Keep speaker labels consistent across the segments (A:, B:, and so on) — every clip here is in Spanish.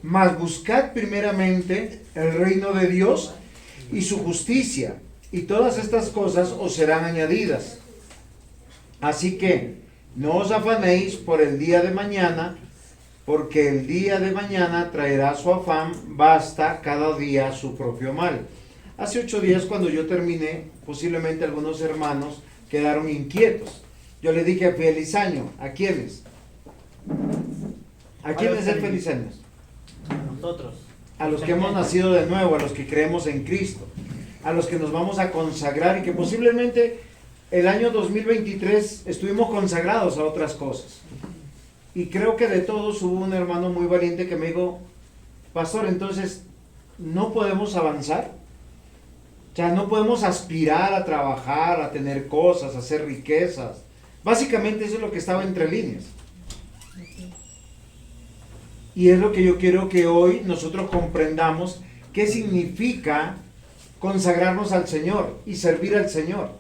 A: Mas buscad primeramente el reino de Dios y su justicia, y todas estas cosas os serán añadidas. Así que no os afanéis por el día de mañana, porque el día de mañana traerá su afán, basta cada día su propio mal. Hace 8 días cuando yo terminé, posiblemente algunos hermanos quedaron inquietos. Yo le dije feliz año. ¿A quiénes? ¿A quiénes es feliz año?
B: A nosotros.
A: A los que hemos nacido de nuevo, a los que creemos en Cristo, a los que nos vamos a consagrar y que posiblemente el año 2023 estuvimos consagrados a otras cosas. Y creo que de todos hubo un hermano muy valiente que me dijo, pastor, entonces no podemos avanzar. O sea, no podemos aspirar a trabajar, a tener cosas, a hacer riquezas. Básicamente eso es lo que estaba entre líneas. Y es lo que yo quiero que hoy nosotros comprendamos qué significa consagrarnos al Señor y servir al Señor.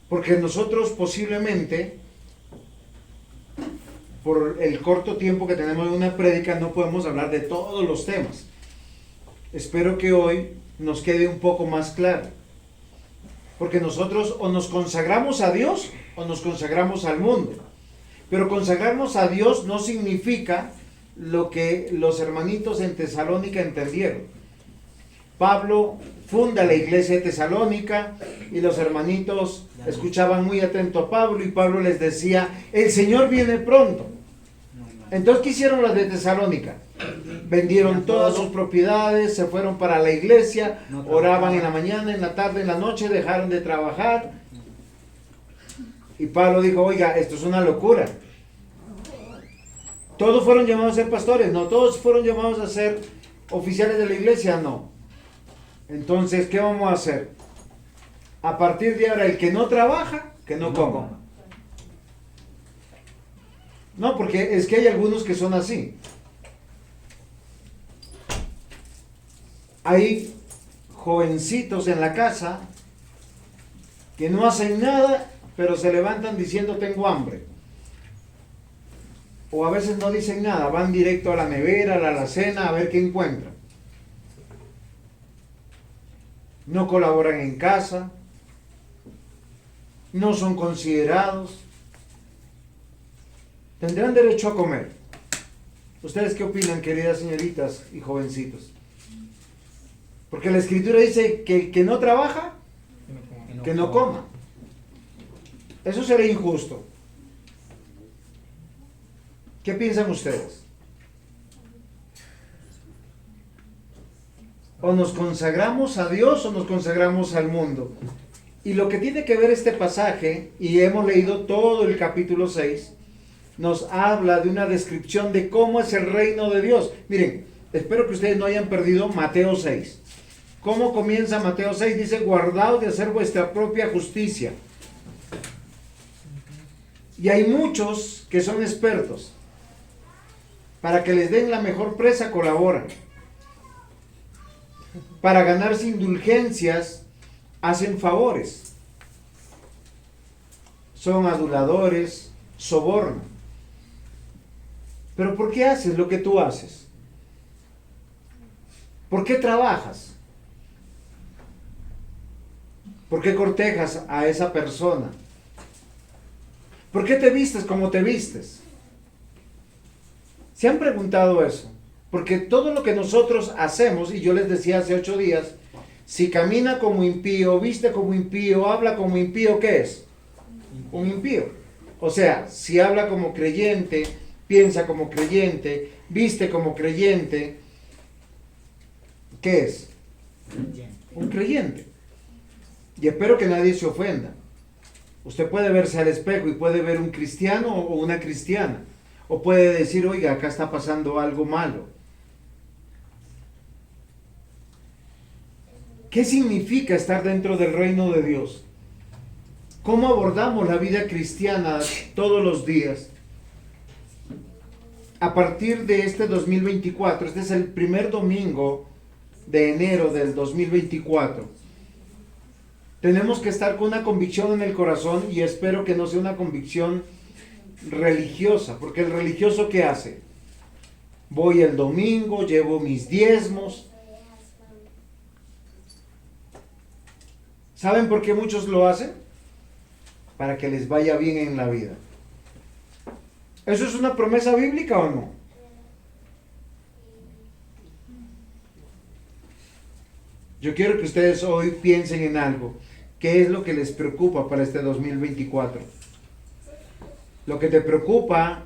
A: Porque nosotros posiblemente, por el corto tiempo que tenemos en una prédica, no podemos hablar de todos los temas. Espero que hoy nos quede un poco más claro. Porque nosotros o nos consagramos a Dios o nos consagramos al mundo. Pero consagrarnos a Dios no significa lo que los hermanitos en Tesalónica entendieron. Pablo funda la iglesia de Tesalónica y los hermanitos escuchaban muy atento a Pablo y Pablo les decía, el Señor viene pronto. Entonces, ¿qué hicieron los de Tesalónica? Vendieron todas sus propiedades, se fueron para la iglesia, oraban en la mañana, en la tarde, en la noche, dejaron de trabajar. Y Pablo dijo, oiga, esto es una locura. ¿Todos fueron llamados a ser pastores? No. ¿Todos fueron llamados a ser oficiales de la iglesia? No. Entonces, ¿qué vamos a hacer? A partir de ahora, el que no trabaja, que no coma. No, porque es que hay algunos que son así. Hay jovencitos en la casa que no hacen nada, pero se levantan diciendo tengo hambre. O a veces no dicen nada, van directo a la nevera, a la alacena, a ver qué encuentran. No colaboran en casa, no son considerados. Tendrán derecho a comer. ¿Ustedes qué opinan, queridas señoritas y jovencitos? Porque la Escritura dice que el que no trabaja, que no coma. Eso sería injusto. ¿Qué piensan ustedes? O nos consagramos a Dios o nos consagramos al mundo. Y lo que tiene que ver este pasaje, y hemos leído todo el capítulo 6, nos habla de una descripción de cómo es el reino de Dios. Miren, espero que ustedes no hayan perdido Mateo 6. ¿Cómo comienza Mateo 6? Dice, guardaos de hacer vuestra propia justicia. Y hay muchos que son expertos. Para que les den la mejor presa colaboran. Para ganarse indulgencias hacen favores. Son aduladores, sobornan. Pero ¿por qué haces lo que tú haces? ¿Por qué trabajas? ¿Por qué cortejas a esa persona? ¿Por qué te vistes como te vistes? ¿Se han preguntado eso? Porque todo lo que nosotros hacemos, y yo les decía hace 8 días, si camina como impío, viste como impío, habla como impío, ¿qué es? Un impío. O sea, si habla como creyente, piensa como creyente, viste como creyente, ¿qué es? Un creyente. Y espero que nadie se ofenda. Usted puede verse al espejo y puede ver un cristiano o una cristiana. O puede decir, oiga, acá está pasando algo malo. ¿Qué significa estar dentro del reino de Dios? ¿Cómo abordamos la vida cristiana todos los días? A partir de este 2024, este es el primer domingo de enero del 2024, tenemos que estar con una convicción en el corazón, y espero que no sea una convicción religiosa, porque el religioso ¿qué hace? voy el domingo, llevo mis diezmos. ¿Saben por qué muchos lo hacen? Para que les vaya bien en la vida. ¿Eso es una promesa bíblica o no? Yo quiero que ustedes hoy piensen en algo. ¿Qué es lo que les preocupa para este 2024? Lo que te preocupa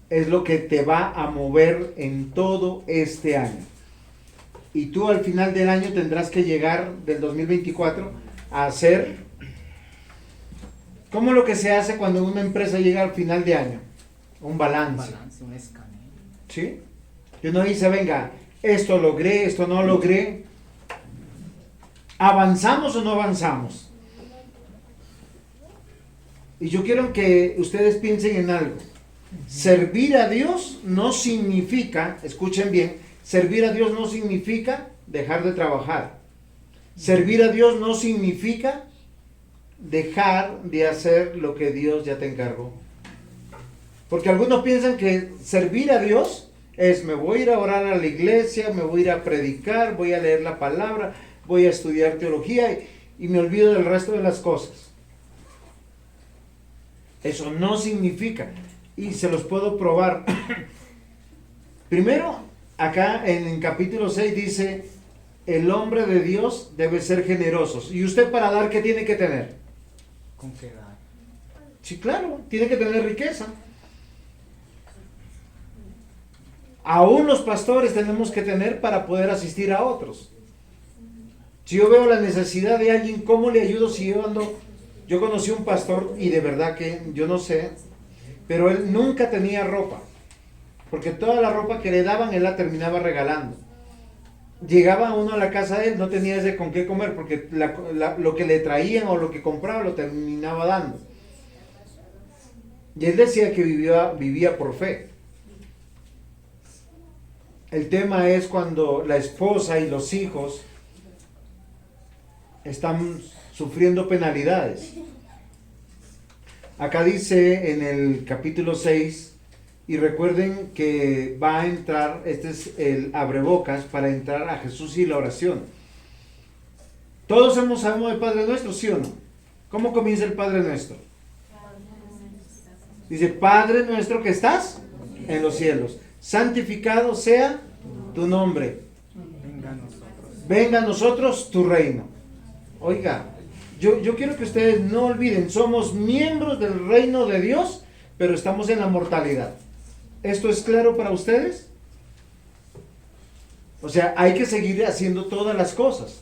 A: es lo que te va a mover en todo este año. Y tú al final del año tendrás que llegar del 2024 a hacer como lo que se hace cuando una empresa llega al final de año. Un balance.
B: Un escaneo.
A: ¿Sí? Y uno dice, venga, esto logré, esto no logré. ¿Avanzamos o no avanzamos? Y yo quiero que ustedes piensen en algo. Servir a Dios no significa, escuchen bien, servir a Dios no significa dejar de trabajar. Servir a Dios no significa dejar de hacer lo que Dios ya te encargó. Porque algunos piensan que servir a Dios es, me voy a ir a orar a la iglesia, me voy a ir a predicar, voy a leer la palabra, voy a estudiar teología y me olvido del resto de las cosas. Eso no significa, y se los puedo probar. Primero, acá en capítulo 6 dice, el hombre de Dios debe ser generoso. ¿Y usted para dar qué tiene que tener?
B: ¿Con qué dar?
A: Sí, claro, tiene que tener riqueza. Aún los pastores tenemos que tener para poder asistir a otros. Si yo veo la necesidad de alguien, ¿cómo le ayudo si yo ando? Yo conocí un pastor y de verdad que yo no sé, pero él nunca tenía ropa, porque toda la ropa que le daban él la terminaba regalando. Llegaba uno a la casa de él, no tenía ese con qué comer, porque lo que le traían o lo que compraba lo terminaba dando. Y él decía que vivía por fe. El tema es cuando la esposa y los hijos están sufriendo penalidades. Acá dice en el capítulo 6, y recuerden que va a entrar, este es el abrebocas para entrar a Jesús y la oración. Todos sabemos del Padre Nuestro, ¿sí o no? ¿Cómo comienza el Padre Nuestro? Dice, Padre Nuestro que estás en los cielos, santificado sea tu nombre. Venga a nosotros tu reino. Oiga, yo quiero que ustedes no olviden, somos miembros del reino de Dios, pero estamos en la mortalidad. ¿Esto es claro para ustedes? O sea, hay que seguir haciendo todas las cosas.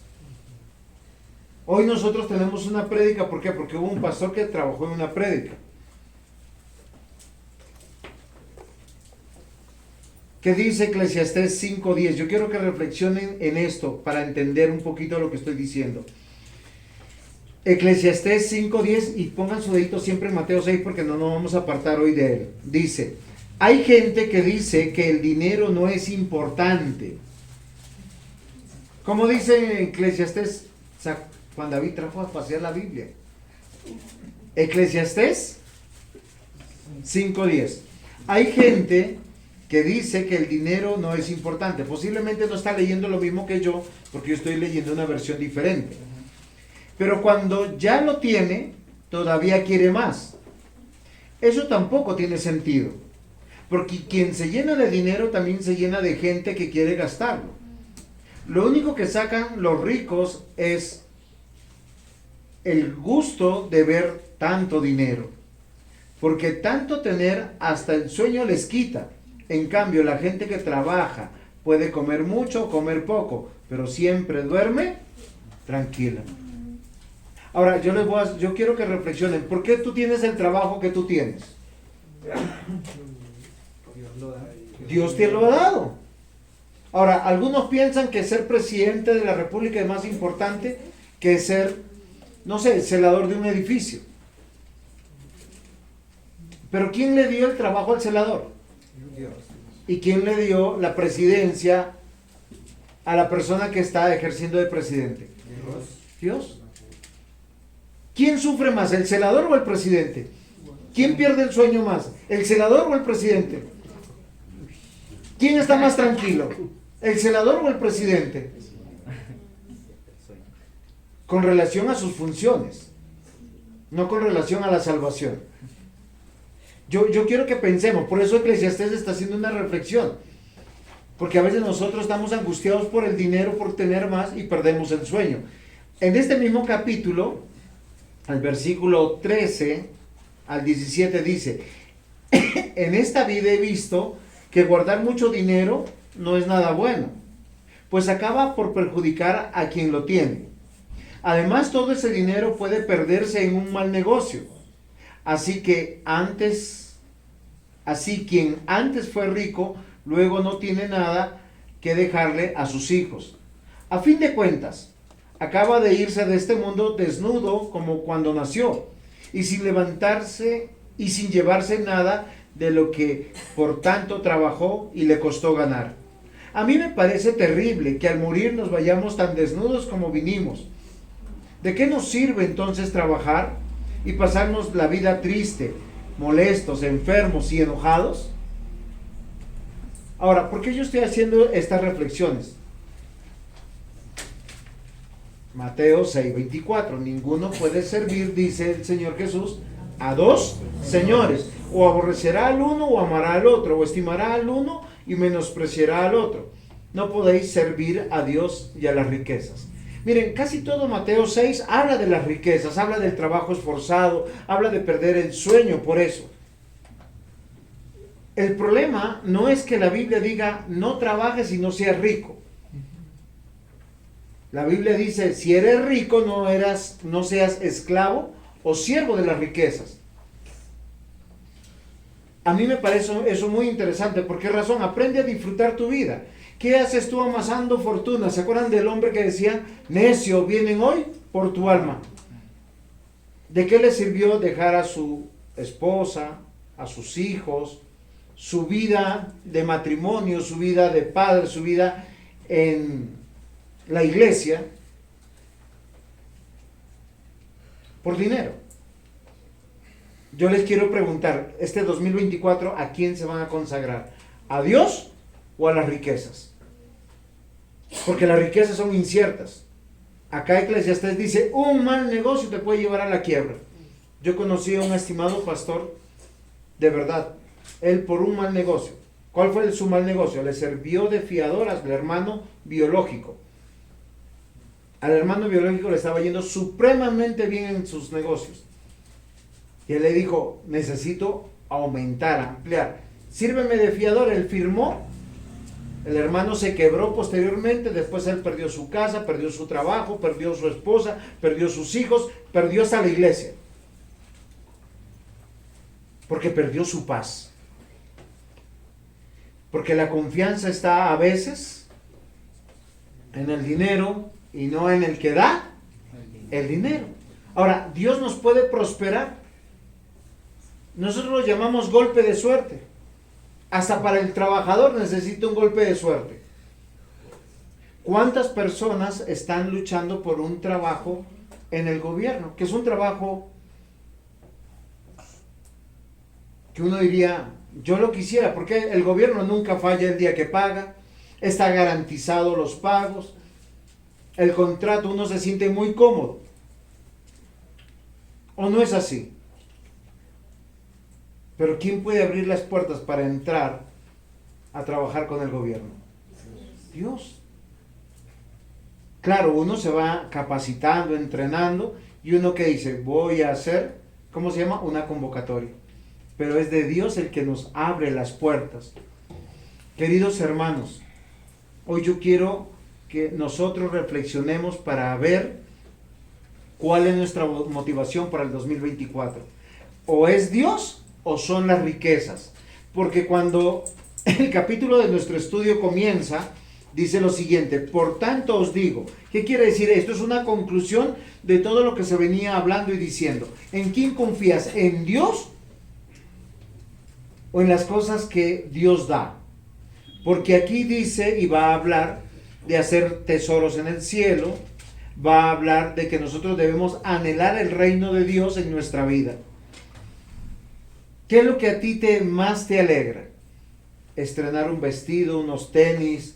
A: Hoy nosotros tenemos una prédica, ¿por qué? Porque hubo un pastor que trabajó en una prédica. ¿Qué dice Eclesiastés 5:10? Yo quiero que reflexionen en esto para entender un poquito lo que estoy diciendo. Eclesiastés 5:10, y pongan su dedito siempre en Mateo 6 porque no nos vamos a apartar hoy de él. Dice, hay gente que dice que el dinero no es importante. ¿Cómo dice Eclesiastés? Juan David trajo a pasear la Biblia. Eclesiastés 5:10. Hay gente que dice que el dinero no es importante. Posiblemente no está leyendo lo mismo que yo, porque yo estoy leyendo una versión diferente. Pero cuando ya lo tiene, todavía quiere más. Eso tampoco tiene sentido. Porque quien se llena de dinero también se llena de gente que quiere gastarlo. Lo único que sacan los ricos es el gusto de ver tanto dinero. Porque tanto tener hasta el sueño les quita. En cambio, la gente que trabaja puede comer mucho o comer poco, pero siempre duerme tranquila. Ahora, yo quiero que reflexionen, ¿por qué tú tienes el trabajo que tú tienes? Dios te lo ha dado. Ahora, algunos piensan que ser presidente de la República es más importante que ser, no sé, celador de un edificio. Pero ¿quién le dio el trabajo al celador?
B: Dios.
A: ¿Y quién le dio la presidencia a la persona que está ejerciendo de presidente? Dios. ¿Quién sufre más, el celador o el presidente? ¿Quién pierde el sueño más, el celador o el presidente? ¿Quién está más tranquilo? ¿El celador o el presidente? Con relación a sus funciones, no con relación a la salvación. Yo quiero que pensemos, por eso Eclesiastés está haciendo una reflexión, porque a veces nosotros estamos angustiados por el dinero, por tener más y perdemos el sueño. En este mismo capítulo, al versículo 13 al 17 dice, en esta vida he visto que guardar mucho dinero no es nada bueno, pues acaba por perjudicar a quien lo tiene. Además, todo ese dinero puede perderse en un mal negocio. Así quien antes fue rico, luego no tiene nada que dejarle a sus hijos. A fin de cuentas, acaba de irse de este mundo desnudo como cuando nació, y sin levantarse y sin llevarse nada de lo que por tanto trabajó y le costó ganar. A mí me parece terrible que al morir nos vayamos tan desnudos como vinimos. ¿De qué nos sirve entonces trabajar y pasarnos la vida triste, molestos, enfermos y enojados? Ahora, ¿por qué yo estoy haciendo estas reflexiones? Mateo 6:24, ninguno puede servir, dice el Señor Jesús, a dos señores, o aborrecerá al uno o amará al otro, o estimará al uno y menospreciará al otro. No podéis servir a Dios y a las riquezas. Miren, casi todo Mateo 6 habla de las riquezas, habla del trabajo esforzado, habla de perder el sueño por eso. El problema no es que la Biblia diga no trabajes y no seas rico. La Biblia dice, si eres rico no seas esclavo o siervo de las riquezas. A mí me parece eso muy interesante. ¿Por qué razón? Aprende a disfrutar tu vida. ¿Qué haces tú amasando fortuna? ¿Se acuerdan del hombre que decía, necio, vienen hoy por tu alma? ¿De qué le sirvió dejar a su esposa, a sus hijos, su vida de matrimonio, su vida de padre, su vida en la iglesia, por dinero? Yo les quiero preguntar, este 2024, ¿a quién se van a consagrar? ¿A Dios o a las riquezas? Porque las riquezas son inciertas. Acá Eclesiastés dice, un mal negocio te puede llevar a la quiebra. Yo conocí a un estimado pastor, de verdad, él por un mal negocio. ¿Cuál fue su mal negocio? Le sirvió de fiador al hermano biológico. Al hermano biológico le estaba yendo supremamente bien en sus negocios. Y él le dijo, necesito aumentar, ampliar. Sírveme de fiador. Él firmó. El hermano se quebró posteriormente. Después él perdió su casa, perdió su trabajo, perdió su esposa, perdió sus hijos, perdió hasta la iglesia. Porque perdió su paz. Porque la confianza está a veces en el dinero y no en el que da el dinero. Ahora, Dios nos puede prosperar. Nosotros lo llamamos golpe de suerte. Hasta para el trabajador necesita un golpe de suerte. ¿Cuántas personas están luchando por un trabajo en el gobierno? Que es un trabajo que uno diría, yo lo quisiera, porque el gobierno nunca falla el día que paga, está garantizado los pagos, el contrato, uno se siente muy cómodo. ¿O no es así? Pero ¿quién puede abrir las puertas para entrar a trabajar con el gobierno? Dios. Claro, uno se va capacitando, entrenando, y uno que dice, voy a hacer, ¿cómo se llama? Una convocatoria. Pero es de Dios el que nos abre las puertas. Queridos hermanos, hoy yo quiero que nosotros reflexionemos para ver cuál es nuestra motivación para el 2024. O es Dios o son las riquezas. Porque cuando el capítulo de nuestro estudio comienza, dice lo siguiente, por tanto os digo. ¿Qué quiere decir esto? Es una conclusión de todo lo que se venía hablando y diciendo. ¿En quién confías? ¿En Dios o en las cosas que Dios da? Porque aquí dice y va a hablar de hacer tesoros en el cielo, va a hablar de que nosotros debemos anhelar el reino de Dios en nuestra vida. ¿Qué es lo que a ti más te alegra? estrenar un vestido, unos tenis,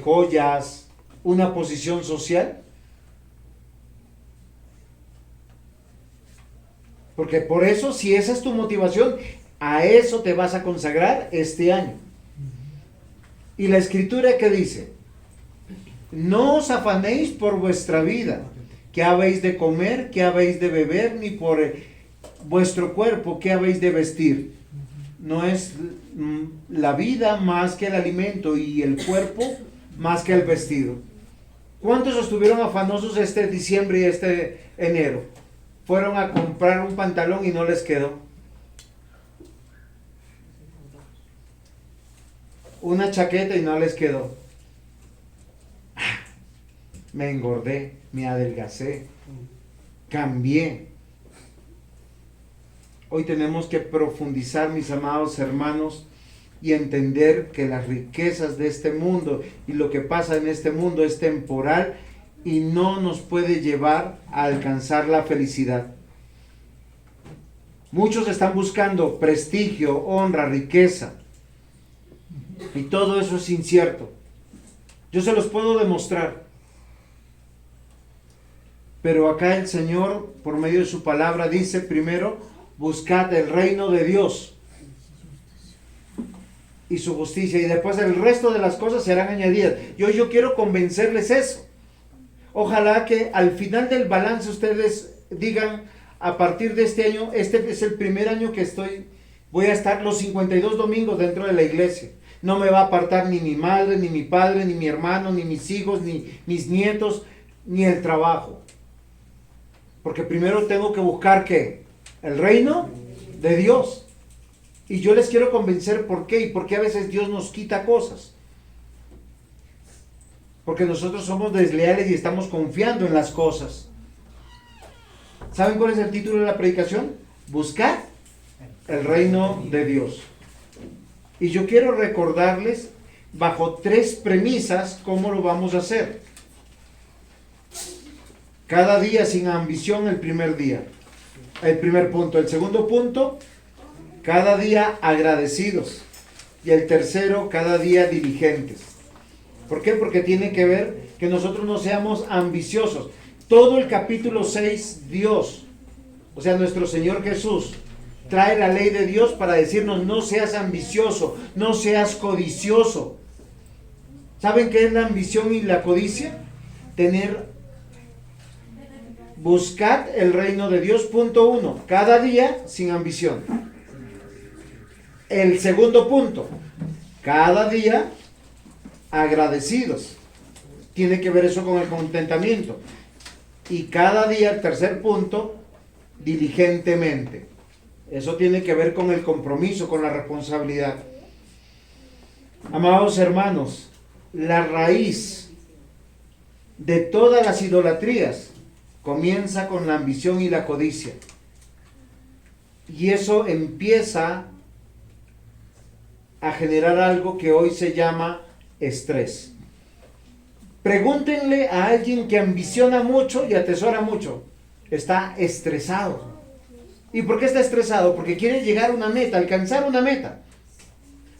A: joyas, una posición social? Porque por eso, si esa es tu motivación, a eso te vas a consagrar este año. Y la escritura que dice: no os afanéis por vuestra vida, qué habéis de comer, qué habéis de beber, ni por vuestro cuerpo, qué habéis de vestir. No es la vida más que el alimento y el cuerpo más que el vestido. ¿Cuántos estuvieron afanosos este diciembre y este enero? Fueron a comprar un pantalón y no les quedó. Una chaqueta y no les quedó. Me engordé, me adelgacé, cambié. Hoy tenemos que profundizar, mis amados hermanos, y entender que las riquezas de este mundo y lo que pasa en este mundo es temporal y no nos puede llevar a alcanzar la felicidad. Muchos están buscando prestigio, honra, riqueza, y todo eso es incierto. Yo se los puedo demostrar. Pero acá el Señor, por medio de su palabra, dice: primero, buscad el reino de Dios y su justicia, y después el resto de las cosas serán añadidas. Yo quiero convencerles eso. Ojalá que al final del balance ustedes digan: a partir de este año, este es el primer año que voy a estar los 52 domingos dentro de la iglesia. No me va a apartar ni mi madre, ni mi padre, ni mi hermano, ni mis hijos, ni mis nietos, ni el trabajo. Porque primero tengo que buscar, ¿qué? El reino de Dios. Y yo les quiero convencer por qué, y por qué a veces Dios nos quita cosas. Porque nosotros somos desleales y estamos confiando en las cosas. ¿Saben cuál es el título de la predicación? Buscar el reino de Dios. Y yo quiero recordarles bajo 3 premisas cómo lo vamos a hacer. Cada día sin ambición, el primer día. El primer punto. El segundo punto, cada día agradecidos. Y el tercero, cada día diligentes. ¿Por qué? Porque tiene que ver que nosotros no seamos ambiciosos. Todo el capítulo 6, Dios, o sea, nuestro Señor Jesús, trae la ley de Dios para decirnos: no seas ambicioso, no seas codicioso. ¿Saben qué es la ambición y la codicia? Buscad el reino de Dios, punto 1, cada día sin ambición. El segundo punto, cada día agradecidos. Tiene que ver eso con el contentamiento. Y cada día, el tercer punto, diligentemente. Eso tiene que ver con el compromiso, con la responsabilidad. Amados hermanos, la raíz de todas las idolatrías comienza con la ambición y la codicia. Y eso empieza a generar algo que hoy se llama estrés. Pregúntenle a alguien que ambiciona mucho y atesora mucho. Está estresado. ¿Y por qué está estresado? Porque quiere llegar a una meta, alcanzar una meta.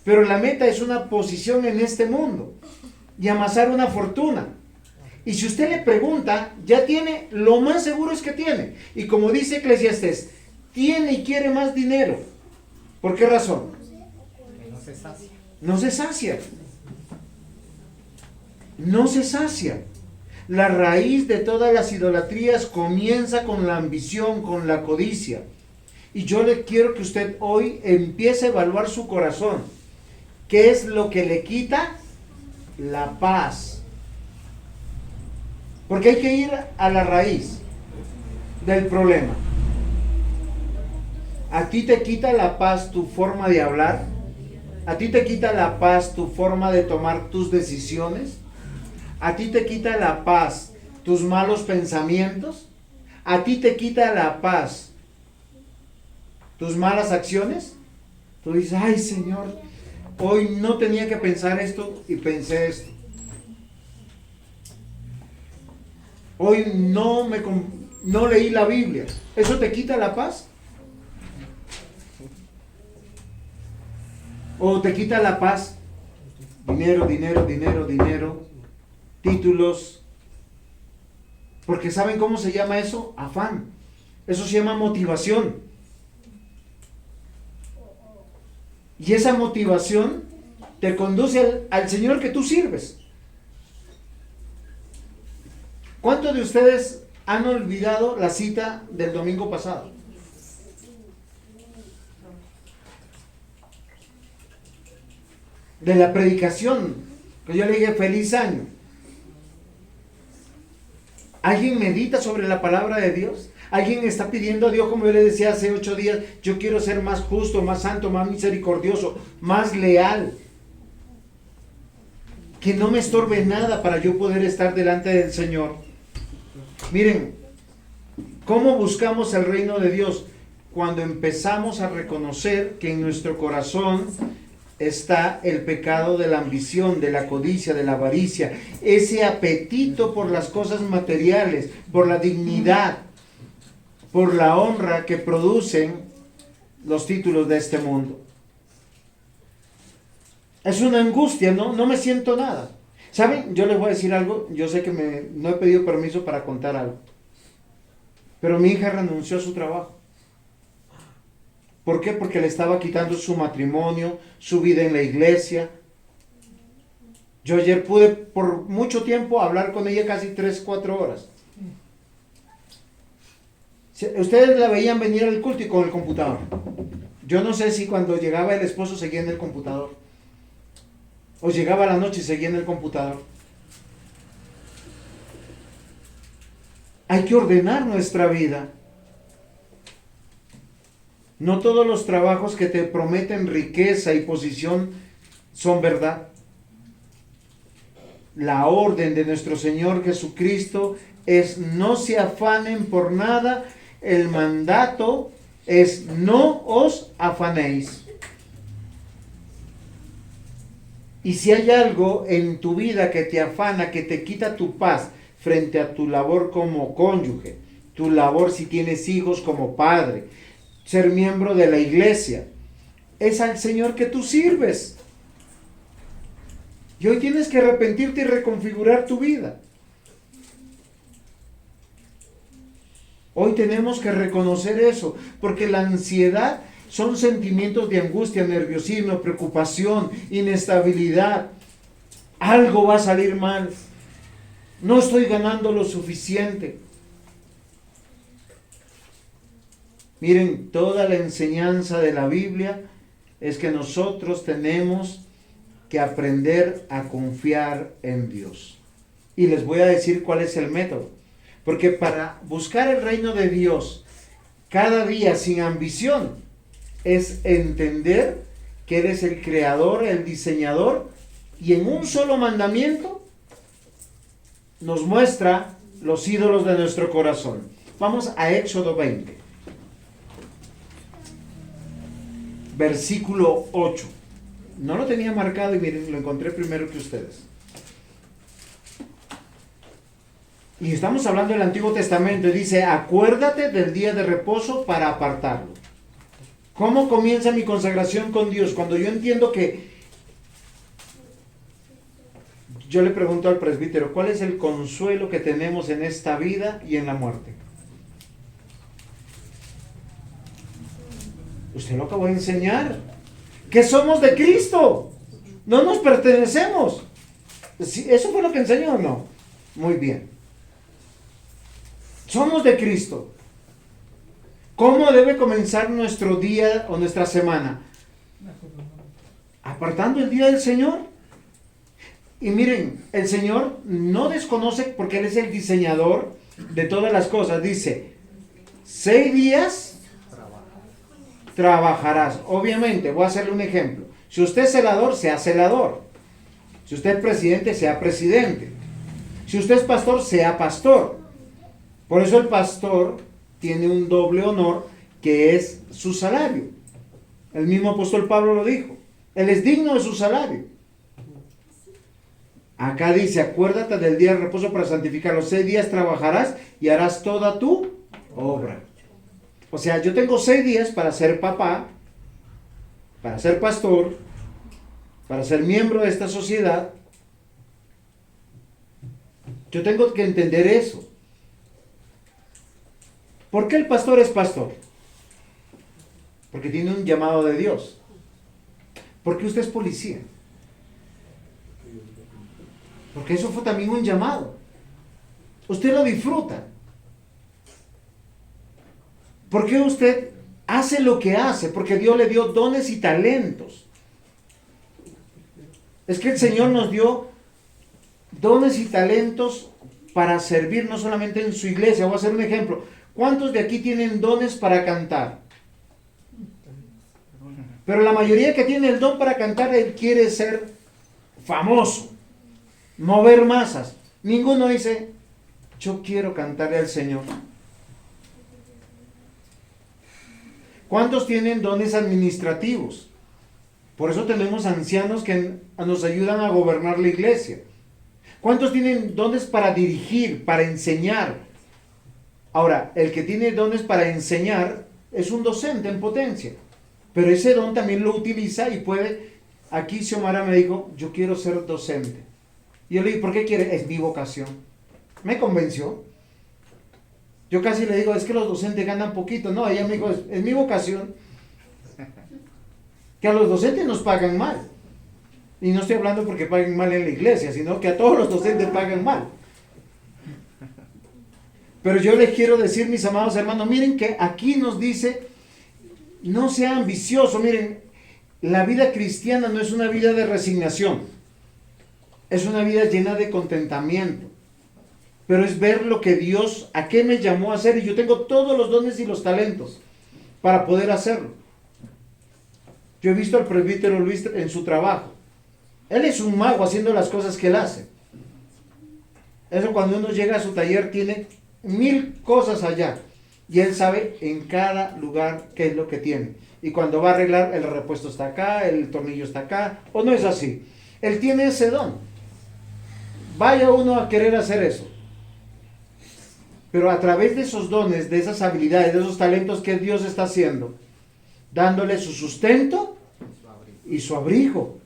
A: Pero la meta es una posición en este mundo y amasar una fortuna. Y si usted le pregunta, ya tiene, lo más seguro es que tiene. Y como dice Eclesiastés, tiene y quiere más dinero. ¿Por qué razón?
B: No se sacia.
A: No se sacia. No se sacia. La raíz de todas las idolatrías comienza con la ambición, con la codicia. Y yo le quiero que usted hoy empiece a evaluar su corazón. ¿Qué es lo que le quita la paz? Porque hay que ir a la raíz del problema. ¿A ti te quita la paz tu forma de hablar? ¿A ti te quita la paz tu forma de tomar tus decisiones? ¿A ti te quita la paz tus malos pensamientos? ¿A ti te quita la paz tus malas acciones? Tú dices: ay, Señor, hoy no tenía que pensar esto y pensé esto. Hoy no leí la Biblia. ¿Eso te quita la paz? o te quita la paz. Dinero, dinero, dinero, dinero, títulos. Porque ¿saben cómo se llama eso? Afán. Eso se llama motivación. Y esa motivación te conduce al Señor que tú sirves. ¿Cuántos de ustedes han olvidado la cita del domingo pasado? De la predicación, que yo le dije feliz año. ¿Alguien medita sobre la palabra de Dios? ¿Alguien está pidiendo a Dios, como yo le decía hace 8 días, yo quiero ser más justo, más santo, más misericordioso, más leal? Que no me estorbe nada para yo poder estar delante del Señor. Miren, ¿cómo buscamos el reino de Dios? Cuando empezamos a reconocer que en nuestro corazón está el pecado de la ambición, de la codicia, de la avaricia, ese apetito por las cosas materiales, por la dignidad, por la honra que producen los títulos de este mundo. Es una angustia, no me siento nada. ¿Saben? Yo les voy a decir algo, yo sé que no he pedido permiso para contar algo, pero mi hija renunció a su trabajo. ¿Por qué? Porque le estaba quitando su matrimonio, su vida en la iglesia. Yo ayer pude por mucho tiempo hablar con ella casi 3-4 horas. Ustedes la veían venir al culto y con el computador. Yo no sé si cuando llegaba el esposo seguía en el computador, o llegaba la noche y seguía en el computador. Hay que ordenar nuestra vida. No todos los trabajos que te prometen riqueza y posición son verdad. La orden de nuestro Señor Jesucristo es no se afanen por nada. El mandato es no os afanéis. Y si hay algo en tu vida que te afana, que te quita tu paz frente a tu labor como cónyuge, tu labor si tienes hijos como padre, ser miembro de la iglesia, es al Señor que tú sirves. Y hoy tienes que arrepentirte y reconfigurar tu vida. Hoy tenemos que reconocer eso, porque la ansiedad son sentimientos de angustia, nerviosismo, preocupación, inestabilidad. Algo va a salir mal. No estoy ganando lo suficiente. Miren, toda la enseñanza de la Biblia es que nosotros tenemos que aprender a confiar en Dios. Y les voy a decir cuál es el método. Porque para buscar el reino de Dios cada día sin ambición es entender que eres el creador, el diseñador, y en un solo mandamiento nos muestra los ídolos de nuestro corazón. Vamos a Éxodo 20. Versículo 8. No lo tenía marcado y miren, lo encontré primero que ustedes. Y estamos hablando del Antiguo Testamento y dice, acuérdate del día de reposo para apartarlo. ¿Cómo comienza mi consagración con Dios? Cuando yo entiendo que, yo le pregunto al presbítero, ¿cuál es el consuelo que tenemos en esta vida y en la muerte? Usted lo acabó de enseñar, que somos de Cristo, no nos pertenecemos. ¿Eso fue lo que enseñó o no? Muy bien. Somos de Cristo. ¿Cómo debe comenzar nuestro día o nuestra semana? Apartando el día del Señor. Y miren, el Señor no desconoce porque Él es el diseñador de todas las cosas. Dice, 6 días trabajarás. Obviamente, voy a hacerle un ejemplo. Si usted es celador, sea celador. Si usted es presidente, sea presidente. Si usted es pastor, sea pastor. Por eso el pastor tiene un doble honor que es su salario. El mismo apóstol Pablo lo dijo. Él es digno de su salario. Acá dice, acuérdate del día de reposo para santificarlo. 6 días trabajarás y harás toda tu obra. O sea, yo tengo 6 días para ser papá, para ser pastor, para ser miembro de esta sociedad, yo tengo que entender eso. ¿Por qué el pastor es pastor? Porque tiene un llamado de Dios. ¿Por qué usted es policía? Porque eso fue también un llamado. Usted lo disfruta. ¿Por qué usted hace lo que hace? Porque Dios le dio dones y talentos. Es que el Señor nos dio dones y talentos para servir no solamente en su iglesia. Voy a hacer un ejemplo. ¿Cuántos de aquí tienen dones para cantar? Pero la mayoría que tiene el don para cantar, él quiere ser famoso, mover masas. Ninguno dice, yo quiero cantarle al Señor. ¿Cuántos tienen dones administrativos? Por eso tenemos ancianos que nos ayudan a gobernar la iglesia. ¿Cuántos tienen dones para dirigir, para enseñar? Ahora, el que tiene dones para enseñar es un docente en potencia. Pero ese don también lo utiliza y puede. Aquí Xiomara me dijo, yo quiero ser docente. Y yo le dije, ¿por qué quiere? Es mi vocación. Me convenció. Yo casi le digo, es que los docentes ganan poquito. No, ella me dijo, es mi vocación. Que a los docentes nos pagan mal. Y no estoy hablando porque paguen mal en la iglesia, sino que a todos los docentes pagan mal. Pero yo les quiero decir, mis amados hermanos, miren que aquí nos dice, no sea ambicioso. Miren, la vida cristiana no es una vida de resignación. Es una vida llena de contentamiento. Pero es ver lo que Dios, a qué me llamó a hacer. Y yo tengo todos los dones y los talentos para poder hacerlo. Yo he visto al presbítero Luis en su trabajo. Él es un mago haciendo las cosas que él hace. Eso cuando uno llega a su taller tiene 1000 cosas allá. Y él sabe en cada lugar qué es lo que tiene. Y cuando va a arreglar, el repuesto está acá, el tornillo está acá. ¿O no es así? Él tiene ese don. Vaya uno a querer hacer eso. Pero a través de esos dones, de esas habilidades, de esos talentos que Dios está haciendo, dándole su sustento y su abrigo.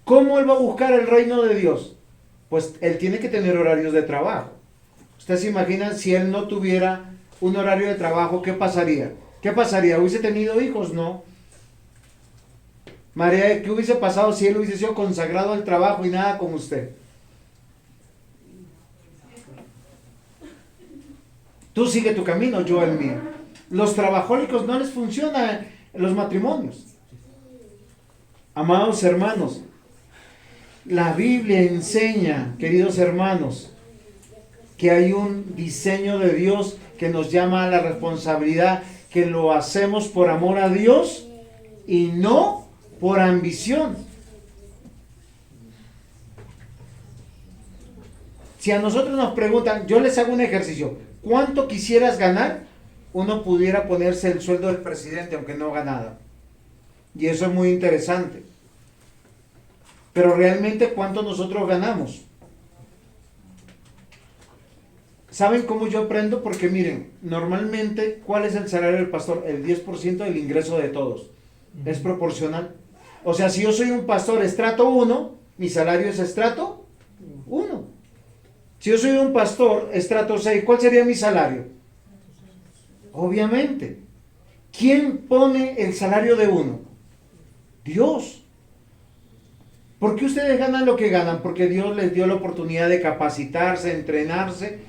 A: ¿Cómo él va a buscar el reino de Dios? Pues él tiene que tener horarios de trabajo. ¿Ustedes se imaginan si él no tuviera un horario de trabajo, qué pasaría? ¿Qué pasaría? ¿Hubiese tenido hijos? No. María, ¿qué hubiese pasado si él hubiese sido consagrado al trabajo y nada con usted? Tú sigue tu camino, yo el mío. Los trabajólicos no les funciona los matrimonios. Amados hermanos, la Biblia enseña, queridos hermanos, que hay un diseño de Dios que nos llama a la responsabilidad, que lo hacemos por amor a Dios y no por ambición. Si a nosotros nos preguntan, yo les hago un ejercicio, ¿cuánto quisieras ganar? Uno pudiera ponerse el sueldo del presidente aunque no haga nada. Y eso es muy interesante. Pero realmente, ¿cuánto nosotros ganamos? ¿Saben cómo yo aprendo? Porque miren, normalmente, ¿cuál es el salario del pastor? El 10% del ingreso de todos. Es proporcional. O sea, si yo soy un pastor estrato 1, mi salario es estrato 1. Si yo soy un pastor estrato 6, ¿cuál sería mi salario? Obviamente. ¿Quién pone el salario de uno? Dios. ¿Por qué ustedes ganan lo que ganan? Porque Dios les dio la oportunidad de capacitarse, entrenarse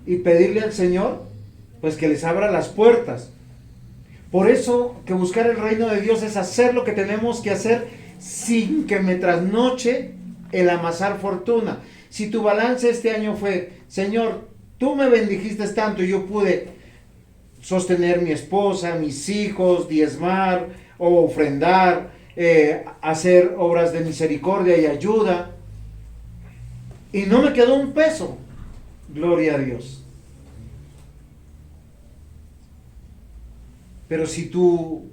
A: y pedirle al Señor, pues que les abra las puertas. Por eso que buscar el reino de Dios es hacer lo que tenemos que hacer sin que me trasnoche el amasar fortuna. Si tu balance este año fue, Señor, tú me bendijiste tanto y yo pude sostener mi esposa, mis hijos, diezmar o ofrendar, hacer obras de misericordia y ayuda, y no me quedó un peso, gloria a Dios. Pero si tu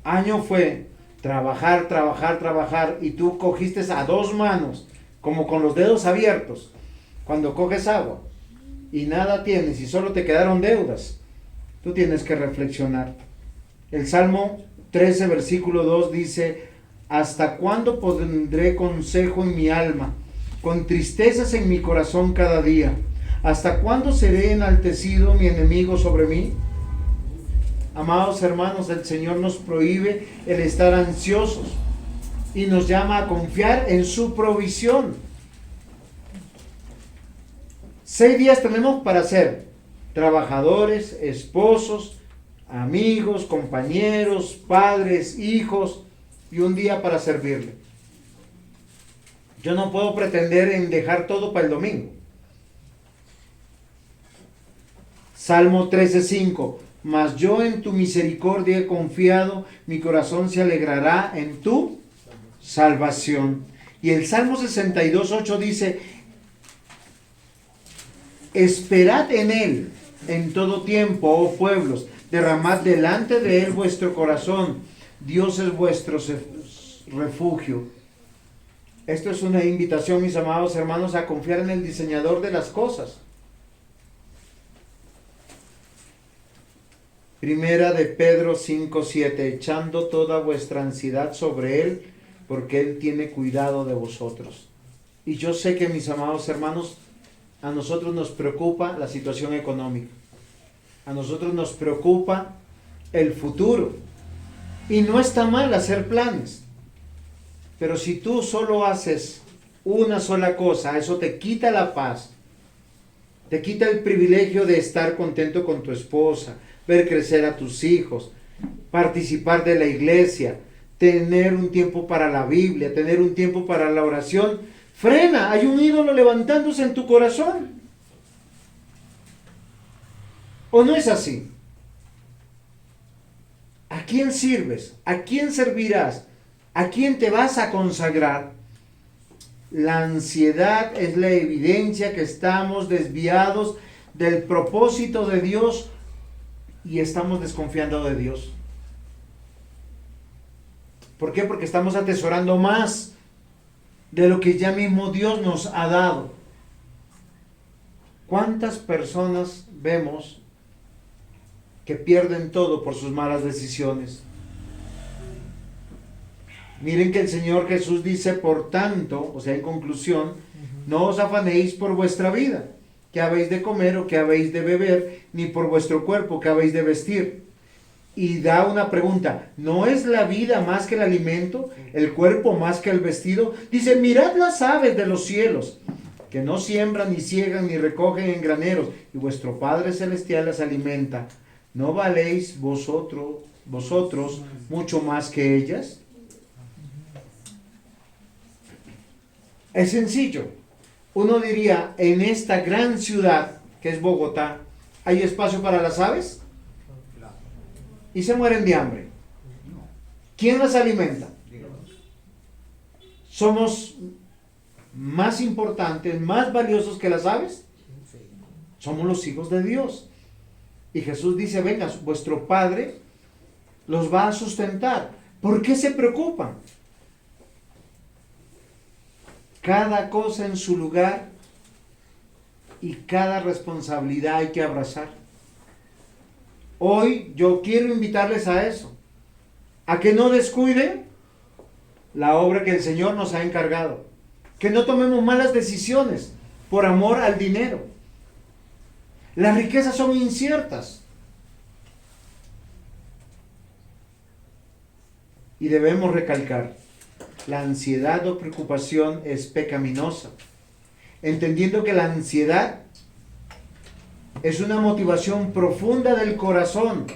A: año fue trabajar, trabajar, trabajar, y tú cogiste a 2 manos, como con los dedos abiertos, cuando coges agua, y nada tienes, y solo te quedaron deudas, tú tienes que reflexionar. El Salmo 13, versículo 2 dice: ¿hasta cuándo pondré consejo en mi alma, con tristezas en mi corazón cada día? ¿Hasta cuándo seré enaltecido mi enemigo sobre mí? Amados hermanos, el Señor nos prohíbe el estar ansiosos y nos llama a confiar en su provisión. 6 días tenemos para ser trabajadores, esposos, amigos, compañeros, padres, hijos, y un día para servirle. Yo no puedo pretender en dejar todo para el domingo. Salmo 13:5: mas yo en tu misericordia he confiado, mi corazón se alegrará en tu salvación. Y el Salmo 62:8 dice: esperad en él en todo tiempo, oh pueblos, derramad delante de él vuestro corazón, Dios es vuestro refugio. Esto es una invitación, mis amados hermanos, a confiar en el diseñador de las cosas. Primera de Pedro 5:7: echando toda vuestra ansiedad sobre él, porque él tiene cuidado de vosotros. Y yo sé que, mis amados hermanos, a nosotros nos preocupa la situación económica. A nosotros nos preocupa el futuro. Y no está mal hacer planes. Pero si tú solo haces una sola cosa, eso te quita la paz. Te quita el privilegio de estar contento con tu esposa, ver crecer a tus hijos, participar de la iglesia, tener un tiempo para la Biblia, tener un tiempo para la oración. Frena, hay un ídolo levantándose en tu corazón. ¿O no es así? ¿A quién sirves? ¿A quién servirás? ¿A quién te vas a consagrar? La ansiedad es la evidencia que estamos desviados del propósito de Dios y estamos desconfiando de Dios. ¿Por qué? Porque estamos atesorando más de lo que ya mismo Dios nos ha dado. ¿Cuántas personas vemos que pierden todo por sus malas decisiones? Miren que el Señor Jesús dice: por tanto, o sea, en conclusión, no os afanéis por vuestra vida, qué habéis de comer o qué habéis de beber, ni por vuestro cuerpo, qué habéis de vestir. Y da una pregunta: ¿no es la vida más que el alimento, el cuerpo más que el vestido? Dice: mirad las aves de los cielos, que no siembran, ni ciegan, ni recogen en graneros, y vuestro Padre Celestial las alimenta. ¿No valéis vosotros mucho más que ellas? Es sencillo. Uno diría: en esta gran ciudad que es Bogotá, ¿hay espacio para las aves? Y se mueren de hambre. ¿Quién las alimenta? ¿Somos más importantes, más valiosos que las aves? Somos los hijos de Dios. Y Jesús dice: venga, vuestro Padre los va a sustentar. ¿Por qué se preocupan? Cada cosa en su lugar y cada responsabilidad hay que abrazar. Hoy yo quiero invitarles a eso, a que no descuiden la obra que el Señor nos ha encargado, que no tomemos malas decisiones por amor al dinero. Las riquezas son inciertas y debemos recalcar: la ansiedad o preocupación es pecaminosa, entendiendo que la ansiedad es una motivación profunda del corazón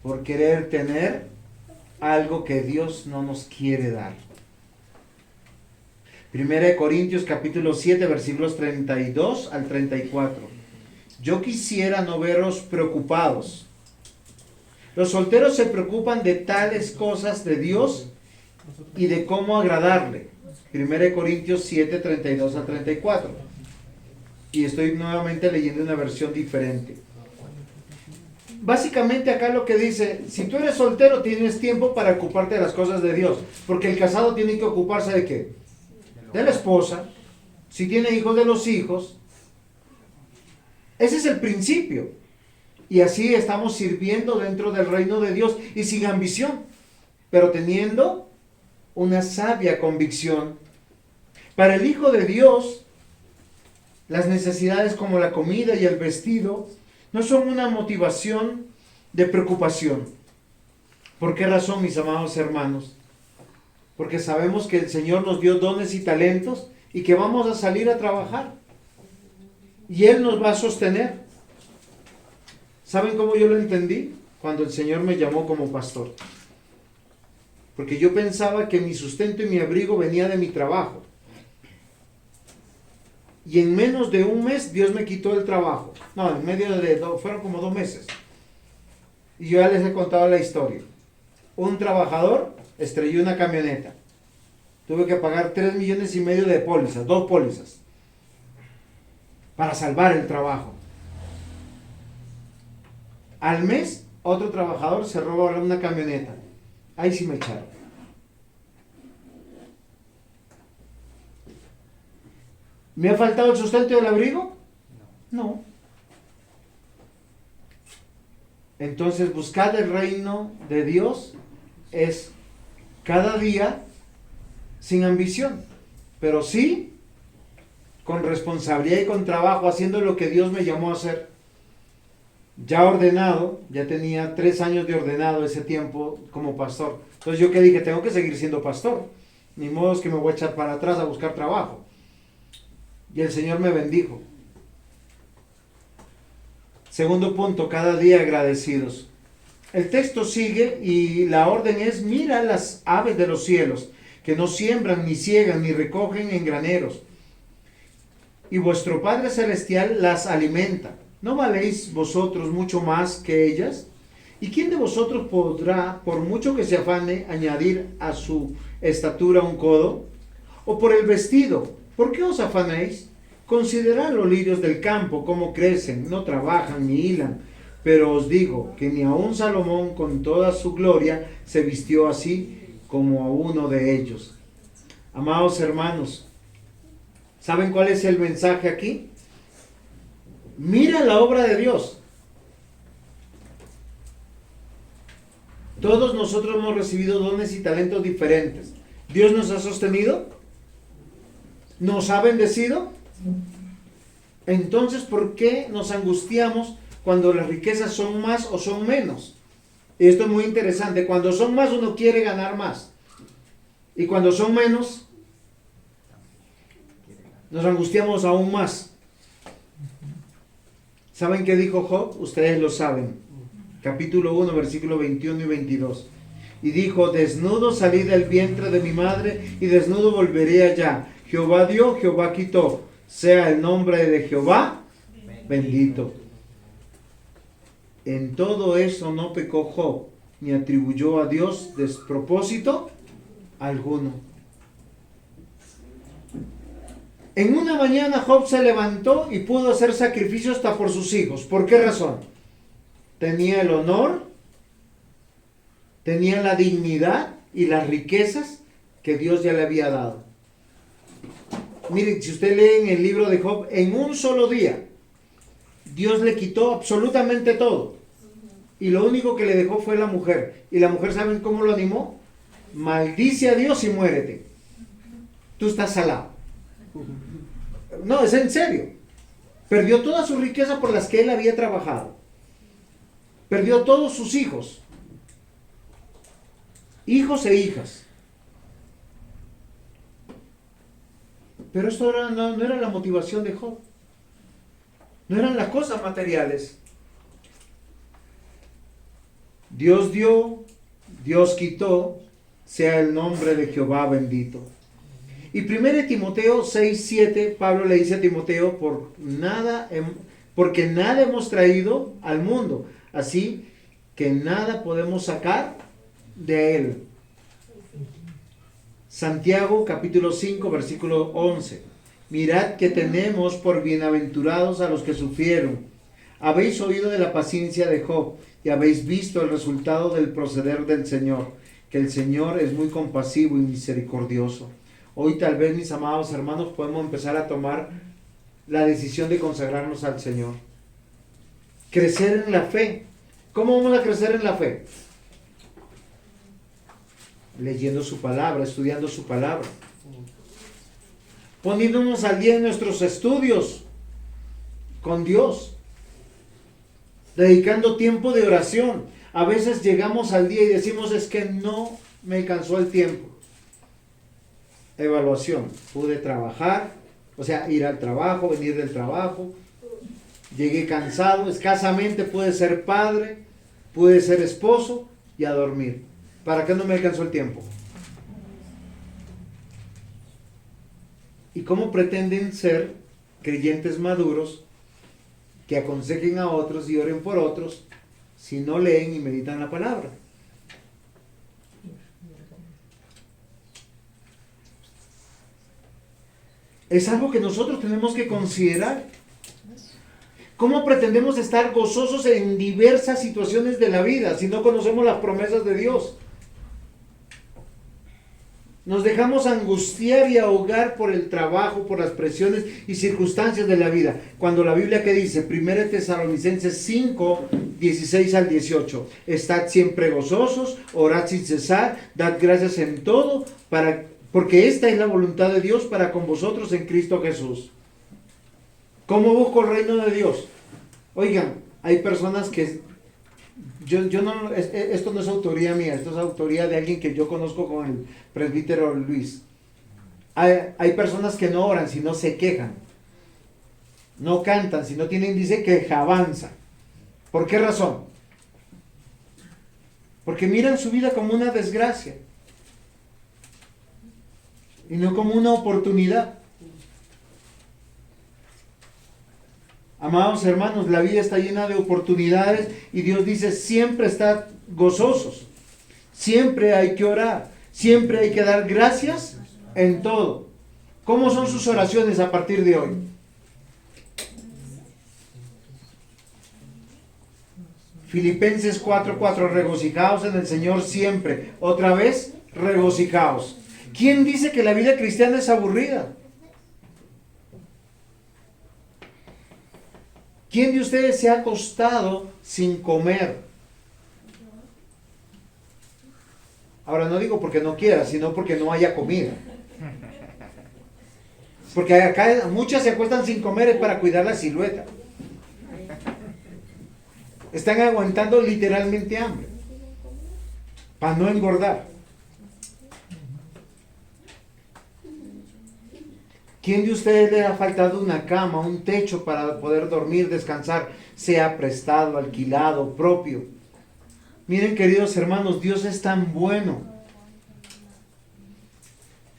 A: por querer tener algo que Dios no nos quiere dar. Primera de Corintios capítulo 7 versículos 32 al 34. Yo quisiera no veros preocupados. Los solteros se preocupan de tales cosas de Dios y de cómo agradarle. 1 Corintios 7, 32 al 34. Y estoy nuevamente leyendo una versión diferente. Básicamente acá lo que dice: si tú eres soltero tienes tiempo para ocuparte de las cosas de Dios, porque el casado tiene que ocuparse ¿de qué? De la esposa. Si tiene hijos, de los hijos. Ese es el principio. Y así estamos sirviendo dentro del reino de Dios y sin ambición. pero teniendo una sabia convicción. Para el Hijo de Dios, las necesidades como la comida y el vestido no son una motivación de preocupación. ¿Por qué razón, mis amados hermanos? Porque sabemos que el Señor nos dio dones y talentos y que vamos a salir a trabajar. Y Él nos va a sostener. ¿Saben cómo yo lo entendí? Cuando el Señor me llamó como pastor. Porque yo pensaba que mi sustento y mi abrigo venía de mi trabajo. Y en menos de un mes Dios me quitó el trabajo. No, en medio de fueron como 2 meses. Y yo ya les he contado la historia. Un trabajador estrelló una camioneta. Tuve que pagar 3,5 millones de pólizas, 2 pólizas, para salvar el trabajo. Al mes, otro trabajador se robó una camioneta. Ahí sí me echaron. ¿Me ha faltado el sustento y el abrigo? No. Entonces, buscar el reino de Dios es cada día sin ambición, pero sí con responsabilidad y con trabajo, haciendo lo que Dios me llamó a hacer. Ya ordenado, ya tenía 3 años de ordenado ese tiempo como pastor. Entonces yo que dije, tengo que seguir siendo pastor. Ni modo es que me voy a echar para atrás a buscar trabajo. Y el Señor me bendijo. Segundo punto, cada día agradecidos. El texto sigue y la orden es: mira las aves de los cielos, que no siembran, ni ciegan, ni recogen en graneros, y vuestro Padre Celestial las alimenta. ¿No valéis vosotros mucho más que ellas? ¿Y quién de vosotros podrá, por mucho que se afane, añadir a su estatura un codo? ¿O por el vestido, por qué os afanáis? Considerad los lirios del campo, cómo crecen, no trabajan ni hilan. Pero os digo que ni aun Salomón con toda su gloria se vistió así como a uno de ellos. Amados hermanos, ¿saben cuál es el mensaje aquí? Mira la obra de Dios. Todos nosotros hemos recibido dones y talentos diferentes. ¿Dios nos ha sostenido? ¿Nos ha bendecido? Entonces, ¿por qué nos angustiamos cuando las riquezas son más o son menos? Y esto es muy interesante. Cuando son más, uno quiere ganar más. Y cuando son menos, nos angustiamos aún más. ¿Saben qué dijo Job? Ustedes lo saben. Capítulo 1, versículo 21 y 22. Y dijo: desnudo salí del vientre de mi madre, y desnudo volveré allá. Jehová dio, Jehová quitó. Sea el nombre de Jehová bendito. En todo eso no pecó Job, ni atribuyó a Dios despropósito alguno. En una mañana Job se levantó y pudo hacer sacrificio hasta por sus hijos. ¿Por qué razón? Tenía el honor, tenía la dignidad y las riquezas que Dios ya le había dado. Miren, si usted lee en el libro de Job, en un solo día, Dios le quitó absolutamente todo. Y lo único que le dejó fue la mujer. Y la mujer, ¿saben cómo lo animó? Maldice a Dios y muérete. Tú estás salado. No, es en serio. Perdió toda su riqueza por las que él había trabajado. Perdió todos sus hijos. Hijos e hijas. Pero esto no era la motivación de Job. No eran las cosas materiales. Dios dio, Dios quitó, sea el nombre de Jehová bendito. Y 1 Timoteo 6:7, Pablo le dice a Timoteo: porque nada hemos traído al mundo, así que nada podemos sacar de él. Santiago capítulo 5 versículo 11. Mirad que tenemos por bienaventurados a los que sufrieron. Habéis oído de la paciencia de Job y habéis visto el resultado del proceder del Señor, que el Señor es muy compasivo y misericordioso. Hoy tal vez, mis amados hermanos, podemos empezar a tomar la decisión de consagrarnos al Señor. Crecer en la fe. ¿Cómo vamos a crecer en la fe? leyendo su palabra, estudiando su palabra, poniéndonos al día en nuestros estudios con Dios, dedicando tiempo de oración. A veces llegamos al día y decimos, es que no me alcanzó el tiempo. Evaluación, pude trabajar, o sea, ir al trabajo, venir del trabajo, llegué cansado, escasamente pude ser padre, pude ser esposo y a dormir. ¿Para qué no me alcanzó el tiempo? ¿Y cómo pretenden ser creyentes maduros que aconsejen a otros y oren por otros si no leen y meditan la palabra? Es algo que nosotros tenemos que considerar. ¿Cómo pretendemos estar gozosos en diversas situaciones de la vida si no conocemos las promesas de Dios? Nos dejamos angustiar y ahogar por el trabajo, por las presiones y circunstancias de la vida. Cuando la Biblia, ¿qué dice? 1 Tesalonicenses 5, 16 al 18. Estad siempre gozosos, orad sin cesar, dad gracias en todo, porque esta es la voluntad de Dios para con vosotros en Cristo Jesús. ¿Cómo busco el reino de Dios? Oigan, hay personas que... esto no es autoría mía, esto es autoría de alguien que yo conozco con el presbítero Luis. Hay personas que no oran, sino se quejan. No cantan, sino tienen, dice, quejabanza. ¿Por qué razón? Porque miran su vida como una desgracia y no como una oportunidad. Amados hermanos, la vida está llena de oportunidades y Dios dice, siempre estad gozosos, siempre hay que orar, siempre hay que dar gracias en todo. ¿Cómo son sus oraciones a partir de hoy? Filipenses 4:4, regocijaos en el Señor siempre. Otra vez, regocijaos. ¿Quién dice que la vida cristiana es aburrida? ¿Quién de ustedes se ha acostado sin comer? Ahora no digo porque no quiera, sino porque no haya comida. Porque acá muchas se acuestan sin comer es para cuidar la silueta. Están aguantando literalmente hambre para no engordar. ¿Quién de ustedes le ha faltado una cama, un techo para poder dormir, descansar, sea prestado, alquilado, propio? Miren, queridos hermanos, Dios es tan bueno.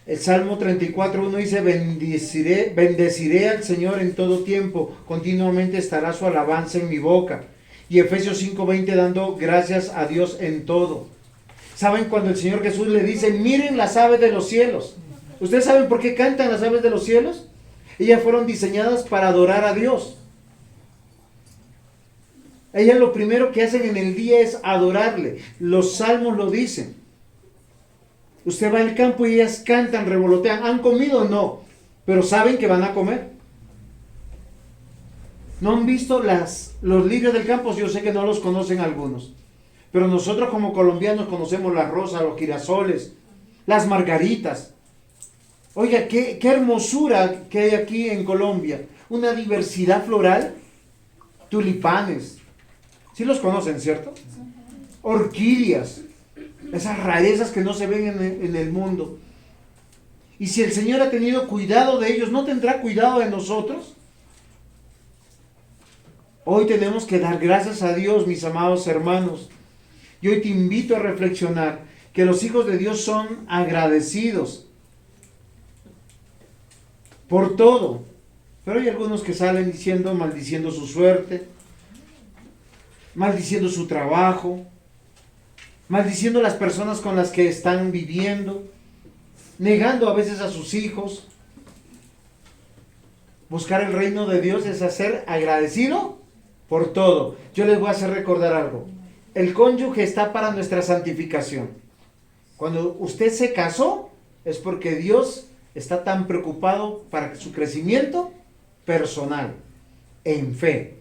A: El Salmo 34:1 dice, bendeciré al Señor en todo tiempo, continuamente estará su alabanza en mi boca. Y Efesios 5:20 dando gracias a Dios en todo. ¿Saben cuando el Señor Jesús le dice, miren las aves de los cielos? ¿Ustedes saben por qué cantan las aves de los cielos? Ellas fueron diseñadas para adorar a Dios. Ellas lo primero que hacen en el día es adorarle. Los salmos lo dicen. Usted va al campo y ellas cantan, revolotean. ¿Han comido? No. Pero saben que van a comer. ¿No han visto los lirios del campo? Yo sé que no los conocen algunos. Pero nosotros como colombianos conocemos las rosas, los girasoles, las margaritas. Oiga, qué hermosura que hay aquí en Colombia. Una diversidad floral. Tulipanes. Sí los conocen, ¿cierto? Orquídeas. Esas rarezas que no se ven en el mundo. Y si el Señor ha tenido cuidado de ellos, ¿no tendrá cuidado de nosotros? Hoy tenemos que dar gracias a Dios, mis amados hermanos. Y hoy te invito a reflexionar que los hijos de Dios son agradecidos por todo. Pero hay algunos que salen diciendo, maldiciendo su suerte, maldiciendo su trabajo, maldiciendo las personas con las que están viviendo, negando a veces a sus hijos. Buscar el reino de Dios es ser agradecido por todo. Yo les voy a hacer recordar algo. El cónyuge está para nuestra santificación. Cuando usted se casó, es porque Dios está tan preocupado para su crecimiento personal, en fe.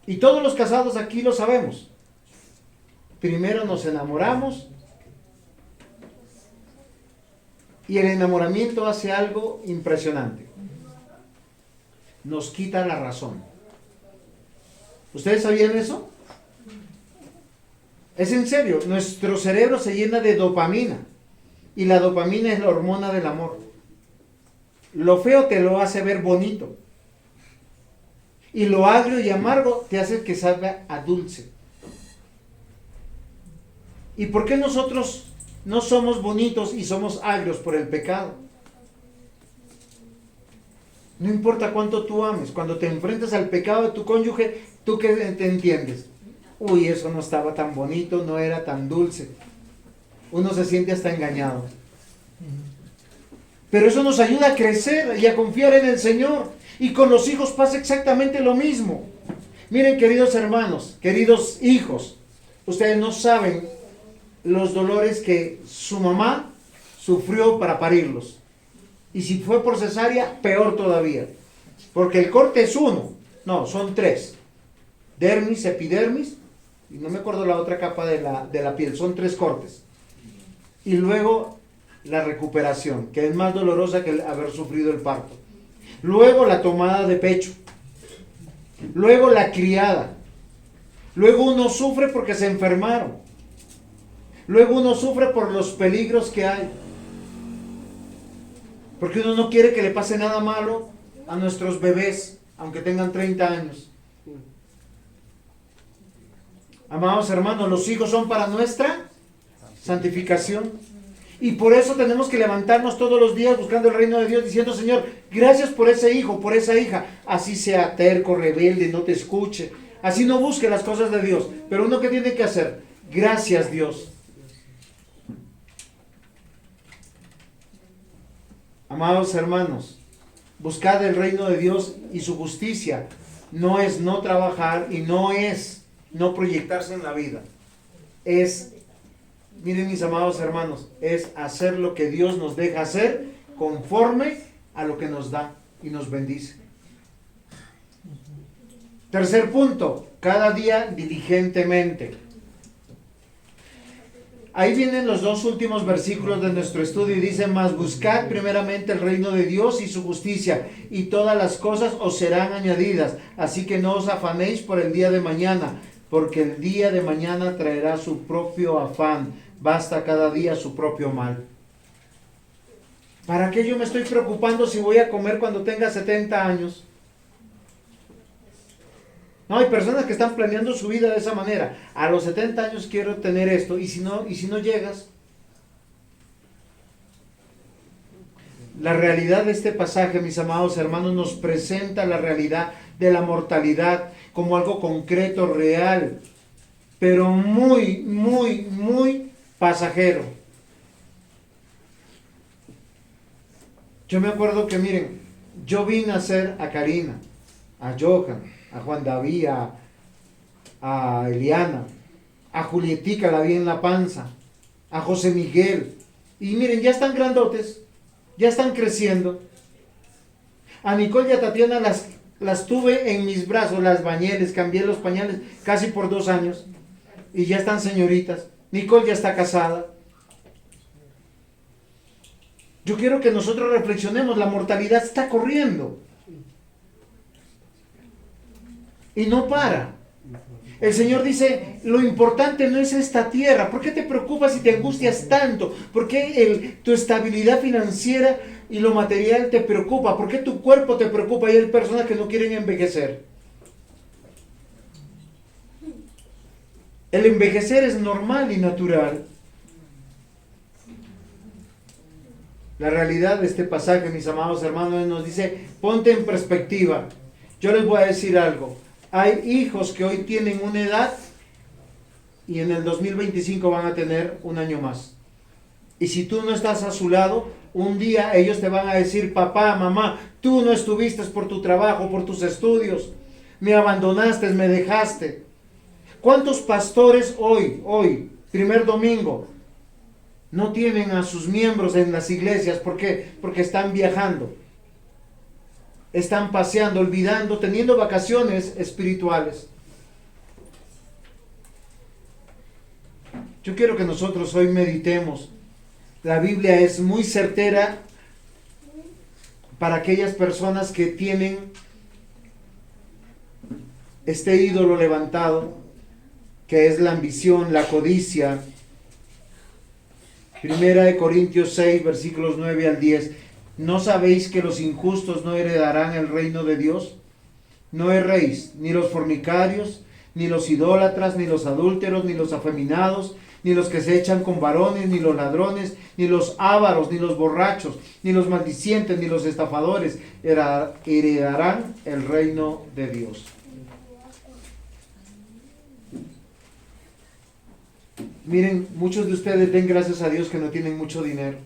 A: Y todos los casados aquí lo sabemos. Primero nos enamoramos, Y el enamoramiento hace algo impresionante. Nos quita la razón. ¿Ustedes sabían eso? Es en serio, nuestro cerebro se llena de dopamina. Y la dopamina es la hormona del amor. Lo feo te lo hace ver bonito. Y lo agrio y amargo te hace que salga a dulce. ¿Y por qué nosotros no somos bonitos y somos agrios? Por el pecado. No importa cuánto tú ames, cuando te enfrentas al pecado de tu cónyuge, ¿tú qué te entiendes? Uy, eso no estaba tan bonito, no era tan dulce. Uno se siente hasta engañado. Pero eso nos ayuda a crecer y a confiar en el Señor. Y con los hijos pasa exactamente lo mismo. Miren, queridos hermanos, queridos hijos, ustedes no saben los dolores que su mamá sufrió para parirlos. Y si fue por cesárea, peor todavía. Porque el corte es uno, no, son tres. Dermis, epidermis, y no me acuerdo la otra capa de la piel, son 3 cortes. Y luego la recuperación, que es más dolorosa que el haber sufrido el parto. Luego la tomada de pecho. Luego la criada. Luego uno sufre porque se enfermaron. Luego uno sufre por los peligros que hay. Porque uno no quiere que le pase nada malo a nuestros bebés, aunque tengan 30 años. Amados hermanos, los hijos son para nuestra santificación. Y por eso tenemos que levantarnos todos los días buscando el reino de Dios, diciendo: Señor, gracias por ese hijo, por esa hija. Así sea terco, rebelde, no te escuche. Así no busque las cosas de Dios. Pero uno, ¿qué tiene que hacer? Gracias, Dios. Amados hermanos, buscad el reino de Dios y su justicia. No es no trabajar y no es no proyectarse en la vida. Es, miren mis amados hermanos, es hacer lo que Dios nos deja hacer conforme a lo que nos da y nos bendice. Tercer punto, cada día diligentemente. Ahí vienen los 2 últimos versículos de nuestro estudio y dice: mas buscad primeramente el reino de Dios y su justicia, y todas las cosas os serán añadidas. Así que no os afanéis por el día de mañana, porque el día de mañana traerá su propio afán. Basta cada día su propio mal. ¿Para qué yo me estoy preocupando si voy a comer cuando tenga 70 años? No, hay personas que están planeando su vida de esa manera. A los 70 años quiero tener esto, y si no llegas. La realidad de este pasaje, mis amados hermanos, nos presenta la realidad de la mortalidad como algo concreto, real, pero muy, muy, muy pasajero. Yo me acuerdo que, miren, yo vi nacer a Karina, a Johan, a Juan David, a Eliana, a Julietica, la vi en la panza, a José Miguel, y miren, ya están grandotes, ya están creciendo. A Nicole y a Tatiana las tuve en mis brazos, las bañé, les cambié los pañales casi por 2 años, y ya están señoritas. Nicole ya está casada. Yo quiero que nosotros reflexionemos, la mortalidad está corriendo. Y no para. El Señor dice: lo importante no es esta tierra. ¿Por qué te preocupas y te angustias tanto? ¿Por qué tu estabilidad financiera y lo material te preocupa? ¿Por qué tu cuerpo te preocupa? Y hay personas que no quieren envejecer. El envejecer es normal y natural. La realidad de este pasaje, mis amados hermanos, nos dice: ponte en perspectiva. Yo les voy a decir algo. Hay hijos que hoy tienen una edad y en el 2025 van a tener 1 año más. Y si tú no estás a su lado, un día ellos te van a decir: papá, mamá, tú no estuviste por tu trabajo, por tus estudios, me abandonaste, me dejaste. ¿Cuántos pastores hoy, primer domingo, no tienen a sus miembros en las iglesias? ¿Por qué? Porque están viajando. Están paseando, olvidando, teniendo vacaciones espirituales. Yo quiero que nosotros hoy meditemos La Biblia es muy certera para aquellas personas que tienen este ídolo levantado, que es la ambición, la codicia. Primera de Corintios 6, versículos 9 al 10. ¿No sabéis que los injustos no heredarán el reino de Dios? No erréis, ni los fornicarios, ni los idólatras, ni los adúlteros, ni los afeminados, ni los que se echan con varones, ni los ladrones, ni los ávaros, ni los borrachos, ni los maldicientes, ni los estafadores heredarán el reino de Dios. Miren, muchos de ustedes den gracias a Dios que no tienen mucho dinero,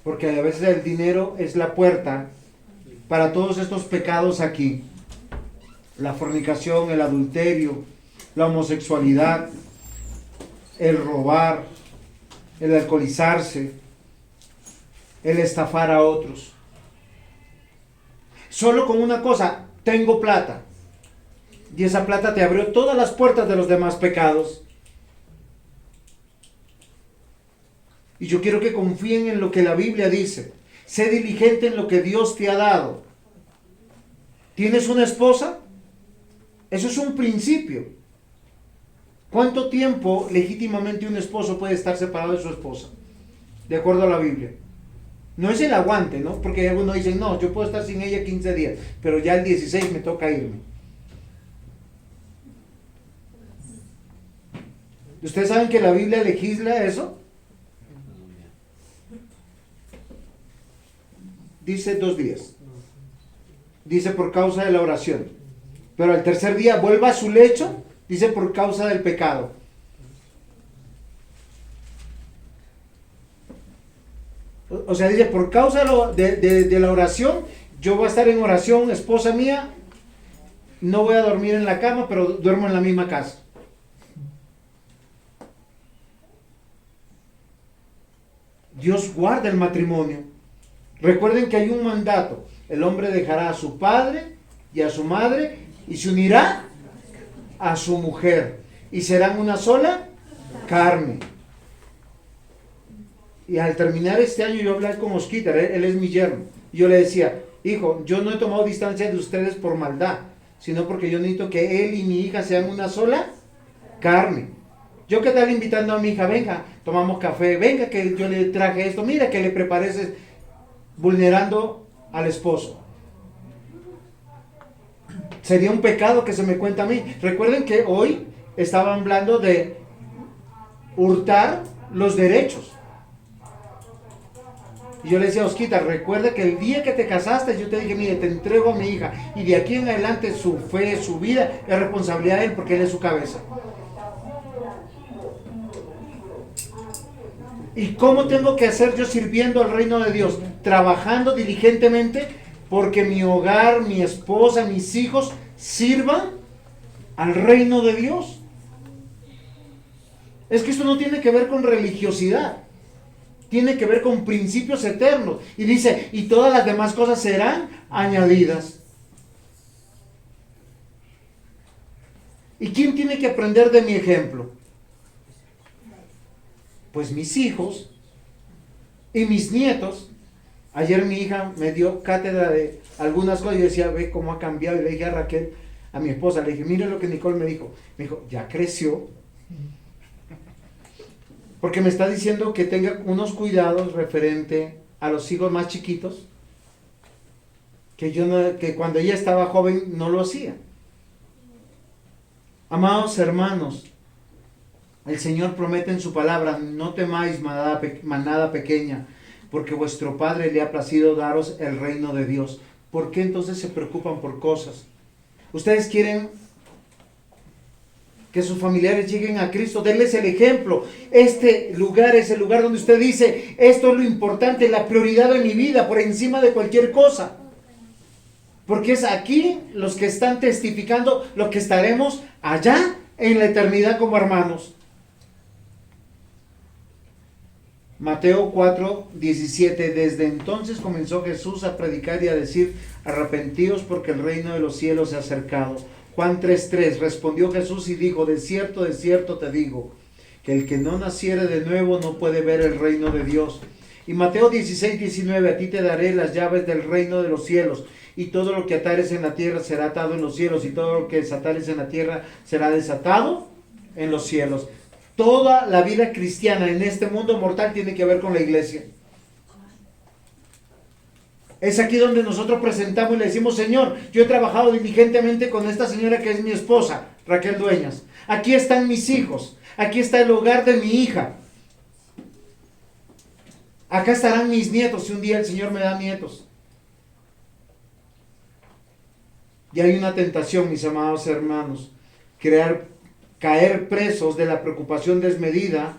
A: porque a veces el dinero es la puerta para todos estos pecados aquí: la fornicación, el adulterio, la homosexualidad, el robar, el alcoholizarse, el estafar a otros. Solo con una cosa: tengo plata, y esa plata te abrió todas las puertas de los demás pecados. Y yo quiero que confíen en lo que la Biblia dice. Sé diligente en lo que Dios te ha dado. ¿Tienes una esposa? Eso es un principio. ¿Cuánto tiempo legítimamente un esposo puede estar separado de su esposa? De acuerdo a la Biblia. No es el aguante, ¿no? Porque algunos dicen, no, yo puedo estar sin ella 15 días, pero ya el 16 me toca irme. ¿Ustedes saben que la Biblia legisla eso? Dice 2 días. Dice por causa de la oración. Pero al tercer día vuelva a su lecho. Dice por causa del pecado. O sea, dice por causa de la oración. Yo voy a estar en oración, esposa mía. No voy a dormir en la cama, pero duermo en la misma casa. Dios guarda el matrimonio. Recuerden que hay un mandato: el hombre dejará a su padre y a su madre y se unirá a su mujer y serán una sola carne. Y al terminar este año yo hablé con Osquitar, él es mi yerno, y yo le decía: hijo, yo no he tomado distancia de ustedes por maldad, sino porque yo necesito que él y mi hija sean una sola carne. Yo qué tal invitando a mi hija: venga, tomamos café, venga que yo le traje esto, mira que le preparé ese, vulnerando al esposo. Sería un pecado que se me cuenta a mí. Recuerden que hoy estaban hablando de hurtar los derechos. Y yo le decía a Osquita: recuerda que el día que te casaste yo te dije, mire, te entrego a mi hija, y de aquí en adelante su fe, su vida es responsabilidad de él, porque él es su cabeza. ¿Y cómo tengo que hacer yo sirviendo al reino de Dios? Trabajando diligentemente porque mi hogar, mi esposa, mis hijos sirvan al reino de Dios. Es que esto no tiene que ver con religiosidad, tiene que ver con principios eternos. Y dice: y todas las demás cosas serán añadidas. ¿Y quién tiene que aprender de mi ejemplo? Pues mis hijos y mis nietos. Ayer mi hija me dio cátedra de algunas cosas y yo decía: ve cómo ha cambiado. Y le dije a Raquel, a mi esposa, le dije: mire lo que Nicole me dijo. Me dijo: ya creció. Porque me está diciendo que tenga unos cuidados referente a los hijos más chiquitos, que cuando ella estaba joven no lo hacía. Amados hermanos, el Señor promete en su palabra: no temáis manada pequeña, porque vuestro Padre le ha placido daros el reino de Dios. ¿Por qué entonces se preocupan por cosas? Ustedes quieren que sus familiares lleguen a Cristo, denles el ejemplo. Este lugar es el lugar donde usted dice: esto es lo importante, la prioridad de mi vida, por encima de cualquier cosa. Porque es aquí los que están testificando lo que estaremos allá en la eternidad como hermanos. Mateo 4:17. Desde entonces comenzó Jesús a predicar y a decir: arrepentíos porque el reino de los cielos se ha acercado. Juan 3:3. Respondió Jesús y dijo: de cierto te digo, que el que no naciere de nuevo no puede ver el reino de Dios. Y Mateo 16:19, a ti te daré las llaves del reino de los cielos, y todo lo que atares en la tierra será atado en los cielos, y todo lo que desatares en la tierra será desatado en los cielos. Toda la vida cristiana en este mundo mortal tiene que ver con la iglesia. Es aquí donde nosotros presentamos y le decimos: Señor, yo he trabajado diligentemente con esta señora que es mi esposa, Raquel Dueñas. Aquí están mis hijos, aquí está el hogar de mi hija. Acá estarán mis nietos si un día el Señor me da nietos. Y hay una tentación, mis amados hermanos, caer presos de la preocupación desmedida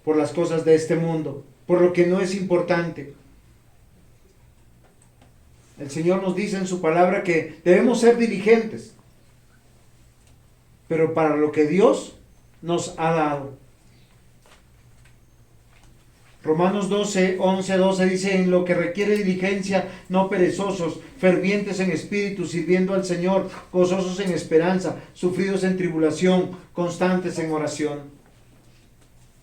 A: por las cosas de este mundo, por lo que no es importante. El Señor nos dice en su palabra que debemos ser diligentes, pero para lo que Dios nos ha dado. Romanos 11:12 dice: en lo que requiere diligencia, no perezosos, fervientes en espíritu, sirviendo al Señor, gozosos en esperanza, sufridos en tribulación, constantes en oración.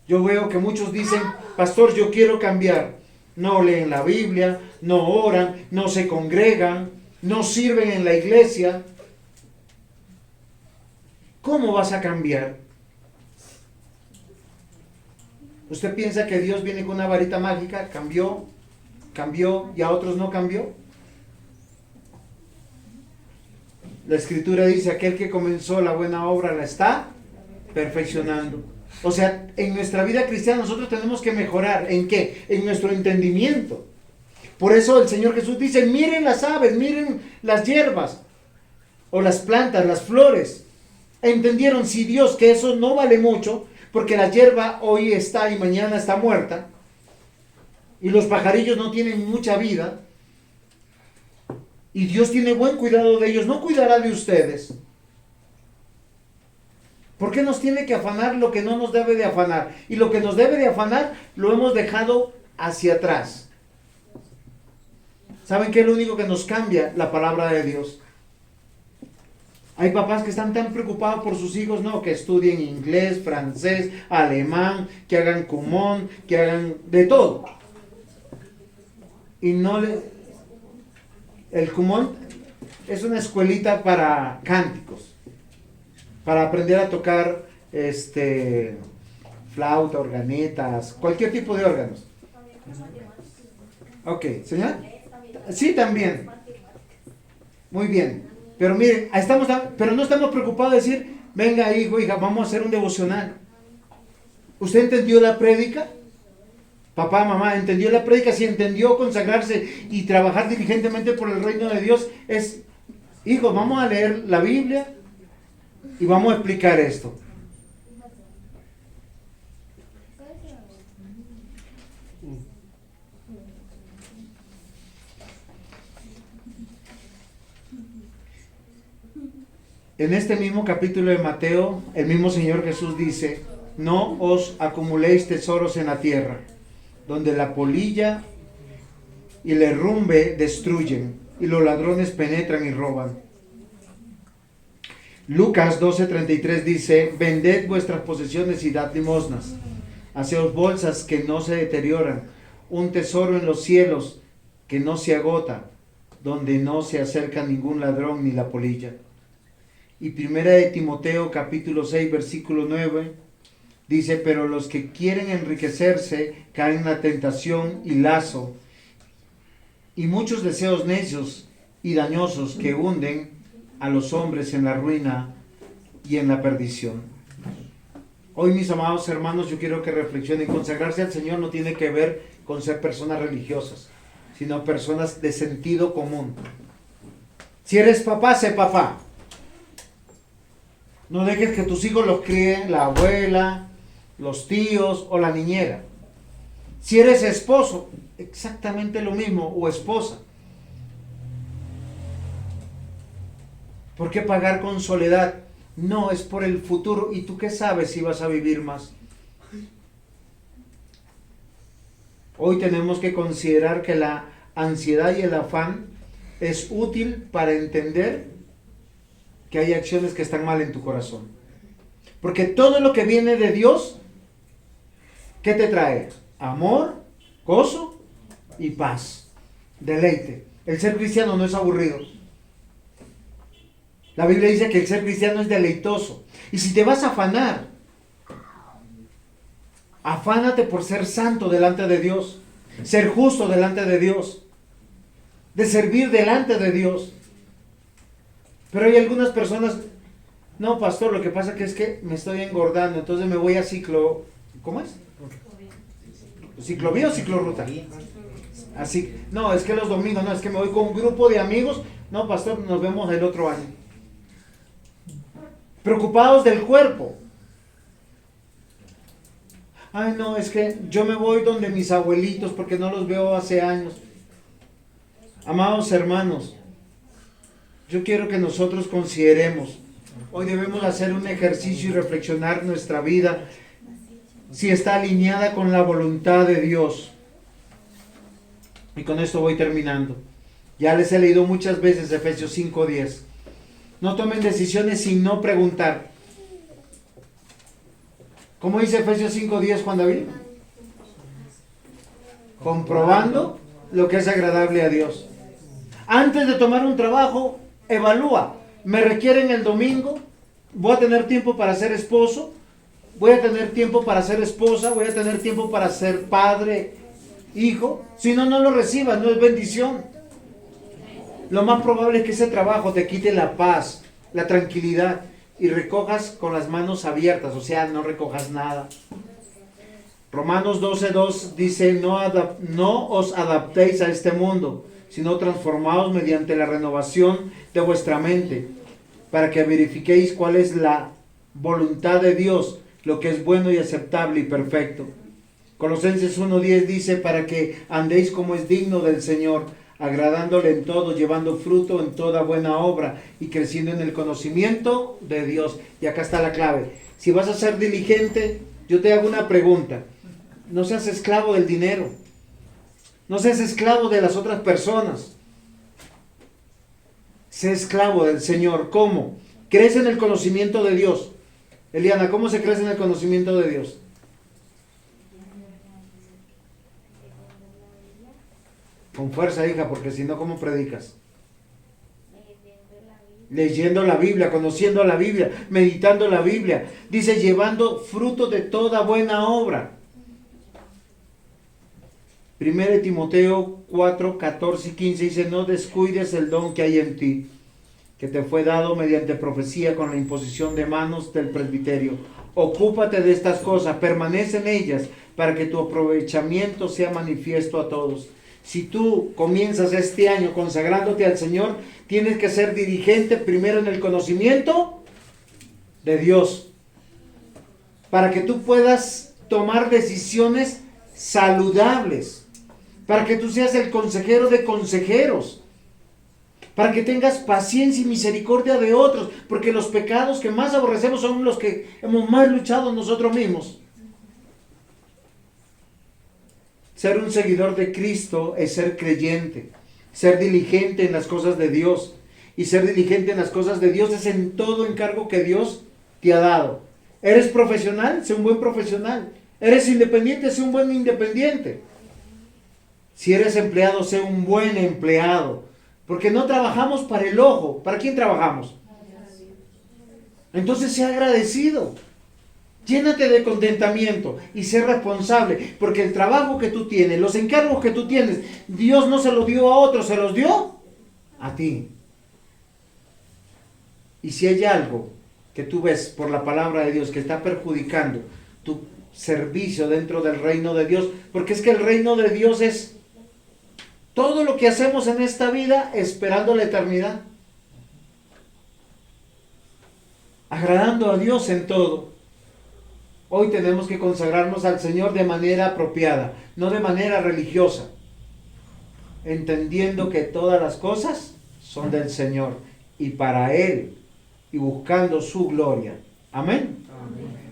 A: Yo veo que muchos dicen: pastor, yo quiero cambiar. No leen la Biblia, no oran, no se congregan, no sirven en la iglesia. ¿Cómo vas a cambiar? ¿Usted piensa que Dios viene con una varita mágica? Cambió y a otros no cambió. La Escritura dice: aquel que comenzó la buena obra la está perfeccionando. O sea, en nuestra vida cristiana nosotros tenemos que mejorar. ¿En qué? En nuestro entendimiento. Por eso el Señor Jesús dice: miren las aves, miren las hierbas, o las plantas, las flores. Entendieron, si Dios, que eso no vale mucho, porque la hierba hoy está y mañana está muerta, y los pajarillos no tienen mucha vida, y Dios tiene buen cuidado de ellos, ¿no cuidará de ustedes? ¿Por qué nos tiene que afanar lo que no nos debe de afanar? Y lo que nos debe de afanar lo hemos dejado hacia atrás. ¿Saben qué es lo único que nos cambia? La palabra de Dios. Hay papás que están tan preocupados por sus hijos, no, que estudien inglés, francés, alemán, que hagan Kumon, que hagan de todo. Y no el Kumon es una escuelita para cánticos, para aprender a tocar flauta, organetas, cualquier tipo de órganos. Ok, ¿señor? Sí, también. Muy bien. Pero miren, pero no estamos preocupados de decir: venga, hijo, hija, vamos a hacer un devocional. ¿Usted entendió la prédica? Papá, mamá, ¿entendió la prédica? Si entendió consagrarse y trabajar diligentemente por el reino de Dios, es: hijo, vamos a leer la Biblia y vamos a explicar esto. En este mismo capítulo de Mateo, el mismo Señor Jesús dice: no os acumuléis tesoros en la tierra, donde la polilla y el herrumbe destruyen, y los ladrones penetran y roban. Lucas 12:33 dice: vended vuestras posesiones y dad limosnas. Haceos bolsas que no se deterioran, un tesoro en los cielos que no se agota, donde no se acerca ningún ladrón ni la polilla. Y primera de Timoteo capítulo 6 versículo 9 dice: pero los que quieren enriquecerse caen en la tentación y lazo, y muchos deseos necios y dañosos que hunden a los hombres en la ruina y en la perdición. Hoy, mis amados hermanos, yo quiero que reflexionen. Consagrarse al Señor no tiene que ver con ser personas religiosas, sino personas de sentido común. Si eres papá, sé papá. No dejes que tus hijos los críen la abuela, los tíos o la niñera. Si eres esposo, exactamente lo mismo, o esposa. ¿Por qué pagar con soledad? No, es por el futuro. ¿Y tú qué sabes si vas a vivir más? Hoy tenemos que considerar que la ansiedad y el afán es útil para entender que hay acciones que están mal en tu corazón. Porque todo lo que viene de Dios ¿Qué te trae? Amor, gozo y paz. Deleite. El ser cristiano no es aburrido. La Biblia dice que el ser cristiano es deleitoso. Y si te vas a afanar, afánate por ser santo delante de Dios, ser justo delante de Dios, de servir delante de Dios. Pero hay algunas personas, no, pastor, lo que pasa que es que me estoy engordando, entonces me voy a ¿cómo es? ¿Ciclovía o ciclorruta? Así, no, es que los domingos, no, es que me voy con un grupo de amigos, no, pastor, nos vemos el otro año. Preocupados del cuerpo. Ay, no, es que yo me voy donde mis abuelitos porque no los veo hace años. Amados hermanos, yo quiero que nosotros consideremos, hoy debemos hacer un ejercicio y reflexionar nuestra vida, si está alineada con la voluntad de Dios. Y con esto voy terminando. Ya les he leído muchas veces Efesios 5:10. No tomen decisiones sin no preguntar. ¿Cómo dice Efesios 5:10, Juan David? Comprobando lo que es agradable a Dios. Antes de tomar un trabajo, evalúa. ¿Me requieren el domingo? ¿Voy a tener tiempo para ser esposo? ¿Voy a tener tiempo para ser esposa? ¿Voy a tener tiempo para ser padre, hijo? Si no, no lo recibas, no es bendición. Lo más probable es que ese trabajo te quite la paz, la tranquilidad y recojas con las manos abiertas, o sea, no recojas nada. Romanos 12:2 dice, no os adaptéis a este mundo, sino transformaos mediante la renovación de vuestra mente, para que verifiquéis cuál es la voluntad de Dios, lo que es bueno y aceptable y perfecto. Colosenses 1:10 dice, para que andéis como es digno del Señor, agradándole en todo, llevando fruto en toda buena obra y creciendo en el conocimiento de Dios. Y acá está la clave. Si vas a ser diligente, yo te hago una pregunta. No seas esclavo del dinero. No seas esclavo de las otras personas. Sé esclavo del Señor. ¿Cómo? Crece en el conocimiento de Dios. Eliana, ¿cómo se crece en el conocimiento de Dios? Con fuerza, hija, porque si no, ¿cómo predicas? Leyendo la Biblia, conociendo la Biblia, meditando la Biblia. Dice, llevando fruto de toda buena obra. 1 Timoteo 4:14-15 dice, no descuides el don que hay en ti, que te fue dado mediante profecía con la imposición de manos del presbiterio. Ocúpate de estas cosas, permanece en ellas, para que tu aprovechamiento sea manifiesto a todos. Si tú comienzas este año consagrándote al Señor, tienes que ser dirigente primero en el conocimiento de Dios, para que tú puedas tomar decisiones saludables, para que tú seas el consejero de consejeros, para que tengas paciencia y misericordia de otros, porque los pecados que más aborrecemos son los que hemos más luchado nosotros mismos. Ser un seguidor de Cristo es ser creyente, ser diligente en las cosas de Dios. Y ser diligente en las cosas de Dios es en todo encargo que Dios te ha dado. ¿Eres profesional? Sé un buen profesional. ¿Eres independiente? Sé un buen independiente. Si eres empleado, sé un buen empleado. Porque no trabajamos para el ojo. ¿Para quién trabajamos? Entonces sé agradecido. Llénate de contentamiento y sé responsable, porque el trabajo que tú tienes, los encargos que tú tienes, Dios no se los dio a otros, se los dio a ti. Y si hay algo que tú ves por la palabra de Dios que está perjudicando tu servicio dentro del reino de Dios, porque es que el reino de Dios es todo lo que hacemos en esta vida esperando la eternidad, agradando a Dios en todo. Hoy tenemos que consagrarnos al Señor de manera apropiada, no de manera religiosa, entendiendo que todas las cosas son del Señor y para Él, y buscando su gloria. Amén.
B: Amén.